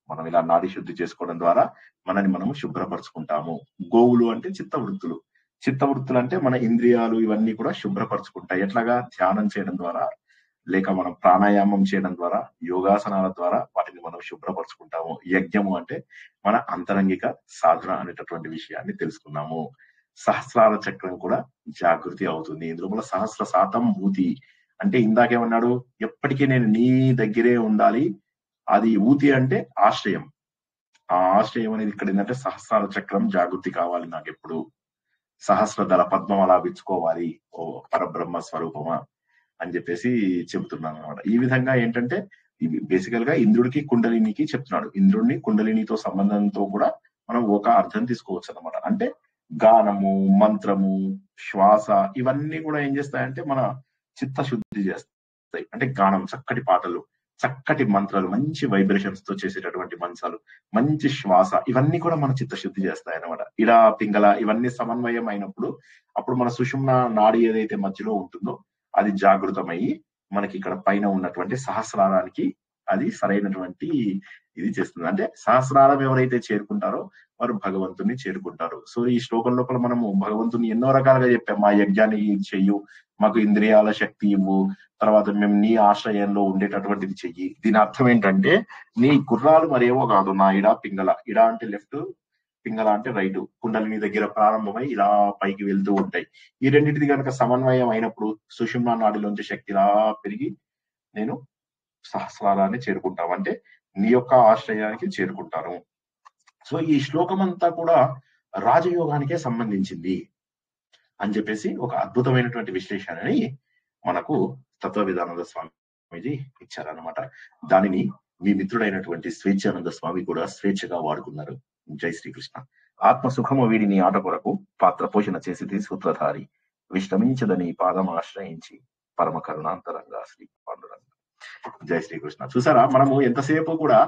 మనం ఇలా నాడీ శుద్ధి చేసుకోవడం ద్వారా మనని మనము శుభ్రపరచుకుంటాము. గోవులు అంటే చిత్తవృత్తులు అంటే మన ఇంద్రియాలు ఇవన్నీ కూడా శుభ్రపరచుకుంటాయి. ఎట్లాగా? ధ్యానం చేయడం ద్వారా, లేక మనం ప్రాణాయామం చేయడం ద్వారా, యోగాసనాల ద్వారా వాటిని మనం శుభ్రపరచుకుంటాము. యజ్ఞము అంటే మన అంతరంగిక సాధన అనేటటువంటి విషయాన్ని తెలుసుకున్నాము. సహస్రాల చక్రం కూడా జాగృతి అవుతుంది. ఇందులో సహస్ర శాతం ఊతి అంటే ఇందాకేమన్నాడు, ఎప్పటికీ నేను నీ దగ్గరే ఉండాలి. అది ఊతి అంటే ఆశ్రయం. ఆ ఆశ్రయం అనేది ఇక్కడ ఏంటంటే సహస్రాల చక్రం జాగృతి కావాలి నాకు ఎప్పుడు. సహస్రదళ పద్మం అలా విచ్చుకోవాలి ఓ పరబ్రహ్మ స్వరూపమా అని చెప్పేసి చెబుతున్నాను అనమాట. ఈ విధంగా ఏంటంటే బేసికల్ గా ఇంద్రుడికి కుండలినికి చెప్తున్నాడు. ఇంద్రుడిని కుండలినితో సంబంధంతో కూడా మనం ఒక అర్థం తీసుకోవచ్చు అనమాట. అంటే గానము, మంత్రము, శ్వాస ఇవన్నీ కూడా ఏం చేస్తాయంటే మన చిత్తశుద్ధి చేస్తాయి. అంటే గానం, చక్కటి పాటలు, చక్కటి మంత్రాలు, మంచి వైబ్రేషన్స్ తో చేసేటటువంటి మంచాలు, మంచి శ్వాస ఇవన్నీ కూడా మన చిత్తశుద్ధి చేస్తాయి అనమాట. ఇడ, పింగళ ఇవన్నీ సమన్వయం అయినప్పుడు అప్పుడు మన సుషుమ్న నాడి ఏదైతే మధ్యలో ఉంటుందో అది జాగృతమయ్యి మనకి ఇక్కడ పైన ఉన్నటువంటి సహస్రారానికి అది సరైనటువంటి ఇది చేస్తుంది. అంటే సహస్రారం ఎవరైతే చేరుకుంటారో వారు భగవంతుని చేరుకుంటారు. సో ఈ శ్లోకం లోపల మనము భగవంతుని ఎన్నో రకాలుగా చెప్పాం. మా యజ్ఞాన్ని చెయ్యు, మాకు ఇంద్రియాల శక్తి ఇవ్వు, తర్వాత మేము నీ ఆశ్రయంలో ఉండేటటువంటిది చెయ్యి. దీని అర్థం ఏంటంటే నీ గుర్రాలు మరేవో కాదు, నా ఇడ, పింగళ. ఇడ అంటే లెఫ్ట్, పింగళ అంటే రైట్. కుండలిని దగ్గర ప్రారంభమై ఇలా పైకి వెళ్తూ ఉంటాయి. ఈ రెండింటిది కనుక సమన్వయం అయినప్పుడు సుషుమ్నా నాడిలోంచి శక్తి ఇలా పెరిగి నేను సహస్రారాన్ని చేరుకుంటాం, అంటే నీ యొక్క ఆశ్రయానికి చేరుకుంటాను. సో ఈ శ్లోకం అంతా కూడా రాజయోగానికే సంబంధించింది అని చెప్పేసి ఒక అద్భుతమైనటువంటి విశ్లేషణని మనకు తత్వవేదానంద స్వామీజీ ఇచ్చారనమాట. దానిని మీ మిత్రుడైనటువంటి స్వేచ్ఛానంద స్వామి కూడా స్వేచ్ఛగా వాడుకున్నారు. జై శ్రీకృష్ణ. ఆత్మసుఖము వీడిని ఆట కొరకు పాత్ర పోషణ చేసి సూత్రధారి విశ్రమించదని పాదం ఆశ్రయించి పరమ కరుణాంతరంగా శ్రీ పాండురంగ. జై శ్రీకృష్ణ. చూసారా, మనము ఎంతసేపు కూడా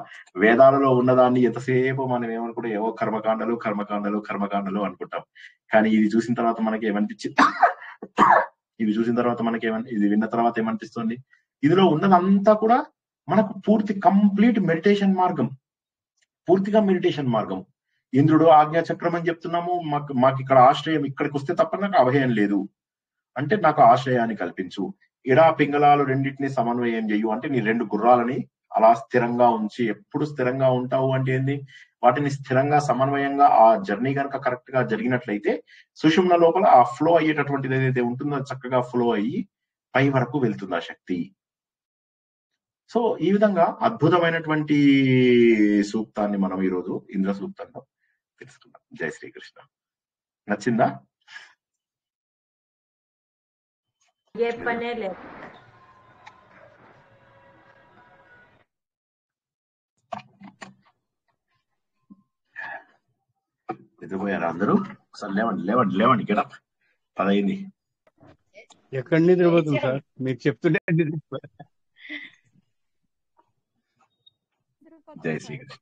వేదాలలో ఉన్నదాన్ని ఎంతసేపు మనం ఏమనుకుంటే ఏవో కర్మకాండలు అనుకుంటాం. కానీ ఇది చూసిన తర్వాత మనకి ఏమనిపించింది, ఇది విన్న తర్వాత ఏమనిపిస్తుంది, ఇందులో ఉన్నదంతా కూడా మనకు కంప్లీట్ మెడిటేషన్ మార్గం, పూర్తిగా మెడిటేషన్ మార్గం. ఇంద్రుడు ఆజ్ఞాచక్రం అని చెప్తున్నాము. మాకు ఇక్కడ ఆశ్రయం, ఇక్కడికి వస్తే తప్ప నాకు అభయం లేదు అంటే నాకు ఆశ్రయాన్ని కల్పించు. ఇడా పింగళాలు రెండింటిని సమన్వయం చెయ్యు అంటే నీ రెండు గుర్రాలని అలా స్థిరంగా ఉంచి, ఎప్పుడు స్థిరంగా ఉంటావు అంటే ఏంది, వాటిని స్థిరంగా సమన్వయంగా ఆ జర్నీ కనుక కరెక్ట్ గా జరిగినట్లయితే సుషుమ్న లోపల ఆ ఫ్లో అయ్యేటటువంటిది ఏదైతే ఉంటుందో చక్కగా ఫ్లో అయ్యి పై వరకు వెళ్తుంది ఆ శక్తి. సో ఈ విధంగా అద్భుతమైనటువంటి సూక్తాన్ని మనం ఈరోజు ఇంద్ర సూక్తంలో తెలుసుకున్నాం. జై శ్రీకృష్ణ. నచ్చిందా? ఏ పనే లేదు. నిద్రపోయారా అందరూ? ఒకసారి లేవండి లేవండి లేవండి, గెటప్. 10 అయింది. ఎక్కడి నిద్రపోతుంది సార్? మీకు చెప్తుంటే జై శ్రీకృష్ణ.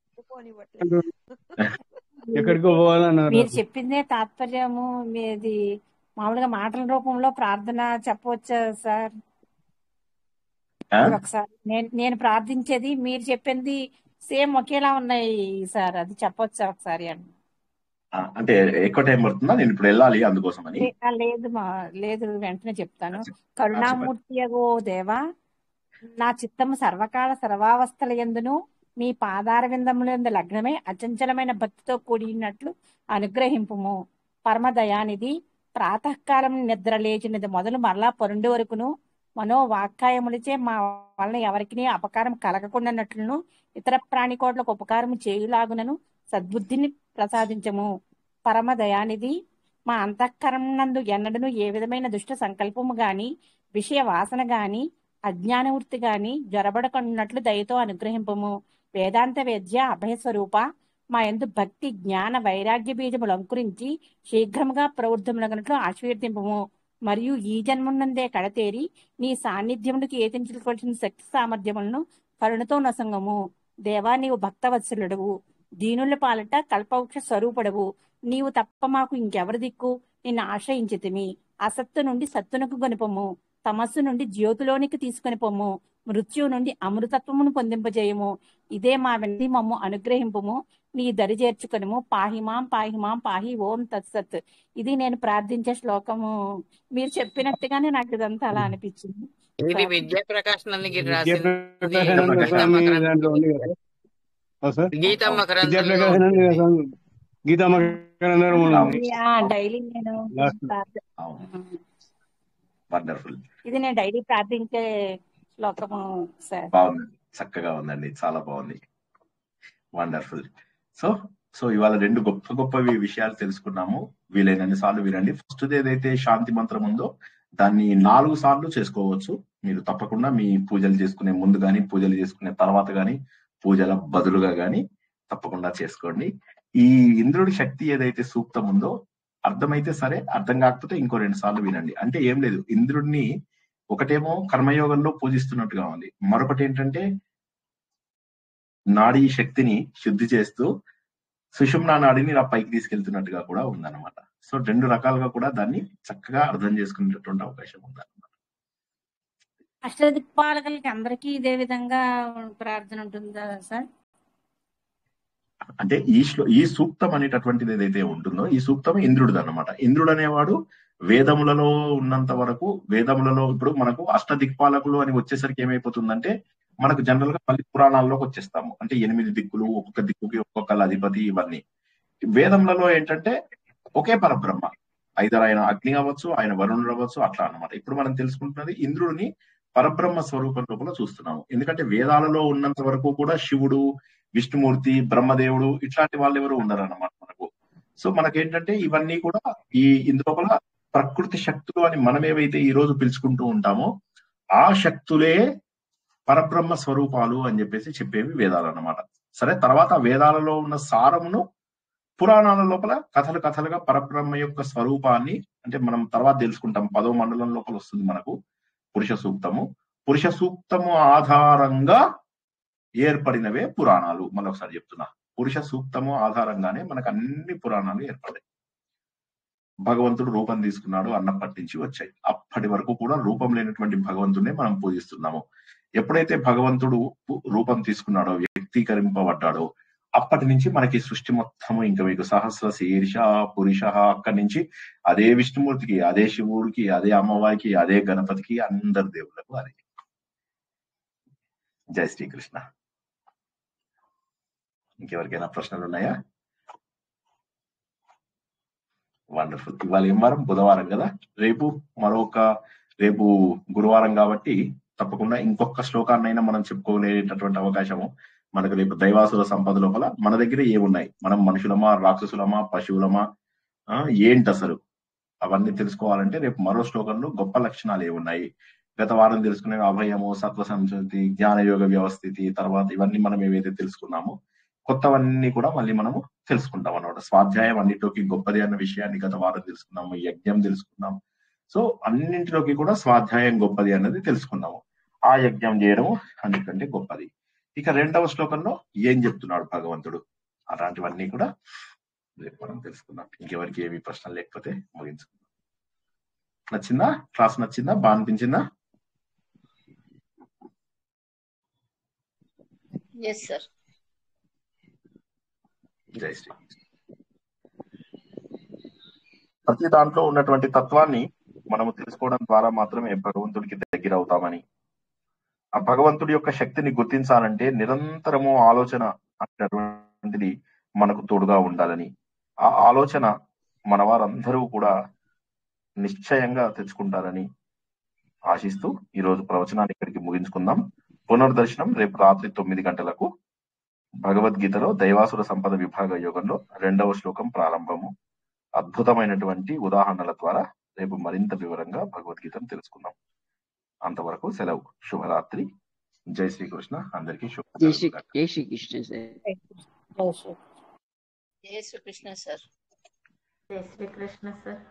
ఎక్కడికో పోవాలన్నారు. మీరు చెప్పిందే తాత్పర్యము. మీది మామూలుగా మాటల రూపంలో ప్రార్థన చెప్పవచ్చా సార్? ఒకసారి నేను ప్రార్థించేది మీరు చెప్పింది సేమ్ ఒకేలా ఉన్నాయి సార్, అది చెప్పొచ్చా ఒకసారి అని? అంటే ఎక్కువ టైం పడుతుందా? నేను ఇప్పుడు వెళ్ళాలి అందుకోసం అని. లేదు లేదు, వెంటనే చెప్తాను. కరుణామూర్తి అగో దేవా, నా చిత్తము సర్వకాల సర్వావస్థల యందును మీ పాదార విందములందు లగ్నమై అచంచలమైన భక్తితో కూడినట్లు అనుగ్రహింపుము. పరమదయానిధి, ప్రాతకాలం నిద్ర లేచినది మొదలు మరలా పరుండు వరకును మనోవాక్కాయములచే మా వలన ఎవరికి అపకారం కలగకుండానట్లును ఇతర ప్రాణికోట్లకు ఉపకారము చేయులాగునను సద్బుద్ధిని ప్రసాదించము. పరమదయానిధి, మా అంతఃకరణందు ఎన్నడను ఏ విధమైన దుష్ట సంకల్పము గాని విషయ వాసన గాని అజ్ఞానవృత్తి గాని జొరబడకున్నట్లు దయతో అనుగ్రహింపము. వేదాంత వేద్య అభయస్వరూప, మా యందు భక్తి జ్ఞాన వైరాగ్య బీజములు అంకురించి శీఘ్రముగా ప్రవృద్ధములగినట్లు ఆశీర్వదింపము. మరియు ఈ జన్మనందే కడతేరి నీ సాన్నిధ్యమునికి ఏతించుకోవాల్సిన శక్తి సామర్థ్యములను కరుణతో నొసంగము. దేవా, నీవు భక్తవత్సలుడవు, దీనుల పాలట కల్పవృక్ష స్వరూపుడవు. నీవు తప్ప మాకు ఇంకెవరి దిక్కు? నిన్ను ఆశ్రయించితిమి. అసత్తు నుండి సత్తునకు గొనుపము, తమస్సు నుండి జ్యోతిలోనికి తీసుకొని పొమ్ము, మృత్యు నుండి అమృతత్వమును పొందింపజేయము. ఇదే మా వెండి మమ్ము అనుగ్రహింపుము, నీ దరి చేర్చుకొనుము. పాహిమాం పాహిమాం పాహి ఓం తత్సత్. ఇది నేను ప్రార్థించే శ్లోకము. మీరు చెప్పినట్టుగానే నాకు ఇదంతా అలా అనిపించింది. ఇది విద్యాప్రకాష్ నందగిరి రాసింది. డైలీ నేను వండర్ఫుల్. ఇది నేను డైలీ ప్రార్థించే శ్లోకము సార్. బాగుంది, చక్కగా ఉందండి, చాలా బాగుంది, వండర్ఫుల్. సో ఇవాళ 2 గొప్ప విషయాలు తెలుసుకున్నాము. వీలైనన్ని సార్లు వినండి. ఫస్ట్ ఏదైతే శాంతి మంత్రం ఉందో దాన్ని 4 సార్లు చేసుకోవచ్చు. మీరు తప్పకుండా మీ పూజలు చేసుకునే ముందు గాని, పూజలు చేసుకునే తర్వాత గాని, పూజల బదులుగా గాని తప్పకుండా చేసుకోండి. ఈ ఇంద్రుడి శక్తి ఏదైతే సూక్తం ఉందో అర్థమైతే సరే, అర్థం కాకపోతే ఇంకో 2 సార్లు వినండి. అంటే ఏం లేదు, ఇంద్రుడిని ఒకటేమో కర్మయోగంలో పూజిస్తున్నట్టుగా ఉంది, మరొకటి ఏంటంటే నాడీ శక్తిని శుద్ధి చేస్తూ సుషుమ్నా నాడిని ఇలా పైకి తీసుకెళ్తున్నట్టుగా కూడా ఉందన్నమాట. సో 2 రకాలుగా కూడా దాన్ని చక్కగా అర్థం చేసుకునేటటువంటి అవకాశం ఉందన్నమాట. అష్టదిక్పాలకులకి అందరికీ ఇదే విధంగా ప్రార్థన ఉంటుందా సార్? అంటే ఈ సూక్తం అనేటటువంటిది ఏదైతే ఉంటుందో ఈ సూక్తం ఇంద్రుడిది అన్నమాట. ఇంద్రుడు అనేవాడు వేదములలో ఉన్నంత వరకు, వేదములలో ఇప్పుడు మనకు అష్టదిక్పాలకులు అని వచ్చేసరికి ఏమైపోతుందంటే మనకు జనరల్ గా మళ్ళీ పురాణాల్లోకి వచ్చేస్తాము. అంటే 8 దిక్కులు, ఒక్కొక్క దిక్కుకి ఒక్కొక్క అధిపతి, ఇవన్నీ. వేదములలో ఏంటంటే ఒకే పరబ్రహ్మ, ఐదర్ ఆయన అగ్ని అవ్వచ్చు, ఆయన వరుణుడు అవ్వచ్చు, అట్లా అన్నమాట. ఇప్పుడు మనం తెలుసుకుంటున్నది ఇంద్రుడిని పరబ్రహ్మ స్వరూపం లోపల చూస్తున్నాము. ఎందుకంటే వేదాలలో ఉన్నంత వరకు కూడా శివుడు, విష్ణుమూర్తి, బ్రహ్మదేవుడు ఇట్లాంటి వాళ్ళు ఎవరు ఉండరు అన్నమాట మనకు. సో మనకేంటంటే ఇవన్నీ కూడా ఇందులోపల ప్రకృతి శక్తులు అని మనం ఏవైతే ఈ రోజు పిలుచుకుంటూ ఉంటామో ఆ శక్తులే పరబ్రహ్మ స్వరూపాలు అని చెప్పేవి వేదాలు అన్నమాట. సరే, తర్వాత వేదాలలో ఉన్న సారమును పురాణాల లోపల కథలుగా పరబ్రహ్మ యొక్క స్వరూపాన్ని అంటే మనం తర్వాత తెలుసుకుంటాం. 10వ మండలం లోపల వస్తుంది మనకు పురుష సూక్తము. పురుష సూక్తము ఆధారంగా ఏర్పడినవే పురాణాలు. మళ్ళీ ఒకసారి చెప్తున్నా, పురుష సూక్తము ఆధారంగానే మనకు అన్ని పురాణాలు ఏర్పడాయి. భగవంతుడు రూపం తీసుకున్నాడు అన్నప్పటి నుంచి వచ్చాయి. అప్పటి వరకు కూడా రూపం లేనటువంటి భగవంతుడినే మనం పూజిస్తున్నాము. ఎప్పుడైతే భగవంతుడు రూపం తీసుకున్నాడో, వ్యక్తీకరింపబడ్డాడో, అప్పటి నుంచి మనకి సృష్టి మొత్తము ఇంకా మీకు సహస్ర శీర్ష పురుష, అక్కడి నుంచి అదే విష్ణుమూర్తికి, అదే శివుడికి, అదే అమ్మవారికి, అదే గణపతికి, అందరి దేవుళ్లకు అదే. జై శ్రీకృష్ణ. ఇంకెవరికైనా ప్రశ్నలు ఉన్నాయా? వండర్ఫుల్. ఇవాళ ఏం వారం? బుధవారం కదా. రేపు గురువారం కాబట్టి తప్పకుండా ఇంకొక శ్లోకాన్నైనా మనం చెప్పుకోలేటటువంటి అవకాశము మనకు రేపు దైవాసుర సంపద లోపల మన దగ్గర ఏమున్నాయి, మనం మనుషులమా, రాక్షసులమా, పశువులమా, ఏంటి అసలు అవన్నీ తెలుసుకోవాలంటే రేపు మరో శ్లోకంలో గొప్ప లక్షణాలు ఏమున్నాయి. గత వారం తెలుసుకునే అభయము, సత్వ సంస్కృతి, జ్ఞానయోగ వ్యవస్థితి, తర్వాత ఇవన్నీ మనం ఏవైతే తెలుసుకున్నామో కొత్తవన్నీ కూడా మళ్ళీ మనము తెలుసుకుంటాం అన్నమాట. స్వాధ్యాయం అన్నిటిలోకి గొప్పది అన్న విషయాన్ని గత వారం తెలుసుకున్నాము, యజ్ఞం తెలుసుకున్నాం. సో అన్నింటిలోకి కూడా స్వాధ్యాయం గొప్పది అన్నది తెలుసుకున్నాము. ఆ యజ్ఞం చేయడం అన్నిటికంటే గొప్పది. ఇక 2వ శ్లోకంలో ఏం చెప్తున్నాడు భగవంతుడు, అలాంటివన్నీ కూడా రేపు మనం తెలుసుకుందాం. ఇంకెవరికి ఏమి ప్రశ్నలు లేకపోతే ముగించుకుందాం. నచ్చిందా? క్లాస్ నచ్చిందా? బాగా అనిపించిందా? Yes, sir. జై శ్రీ. ప్రతి దాంట్లో ఉన్నటువంటి తత్వాన్ని మనము తెలుసుకోవడం ద్వారా మాత్రమే భగవంతుడికి దగ్గర అవుతామని, ఆ భగవంతుడి యొక్క శక్తిని గుర్తించాలంటే నిరంతరము ఆలోచన అనేటటువంటిది మనకు తోడుగా ఉండాలని, ఆ ఆలోచన మన వారందరూ కూడా నిశ్చయంగా తెచ్చుకుంటారని ఆశిస్తూ ఈరోజు ప్రవచనాన్ని ఇక్కడికి ముగించుకుందాం. పునర్దర్శనం రేపు రాత్రి 9 గంటలకు. భగవద్గీతలో దైవాసుర సంపద విభాగ యోగంలో 2వ శ్లోకం ప్రారంభము. అద్భుతమైనటువంటి ఉదాహరణల ద్వారా రేపు మరింత వివరంగా భగవద్గీతను తెలుసుకుందాం. అంతవరకు సెలవు. శుభరాత్రి. జై శ్రీకృష్ణ. అందరికీ జై శ్రీకృష్ణ సార్. జై శ్రీకృష్ణ సార్. జై శ్రీకృష్ణ సార్.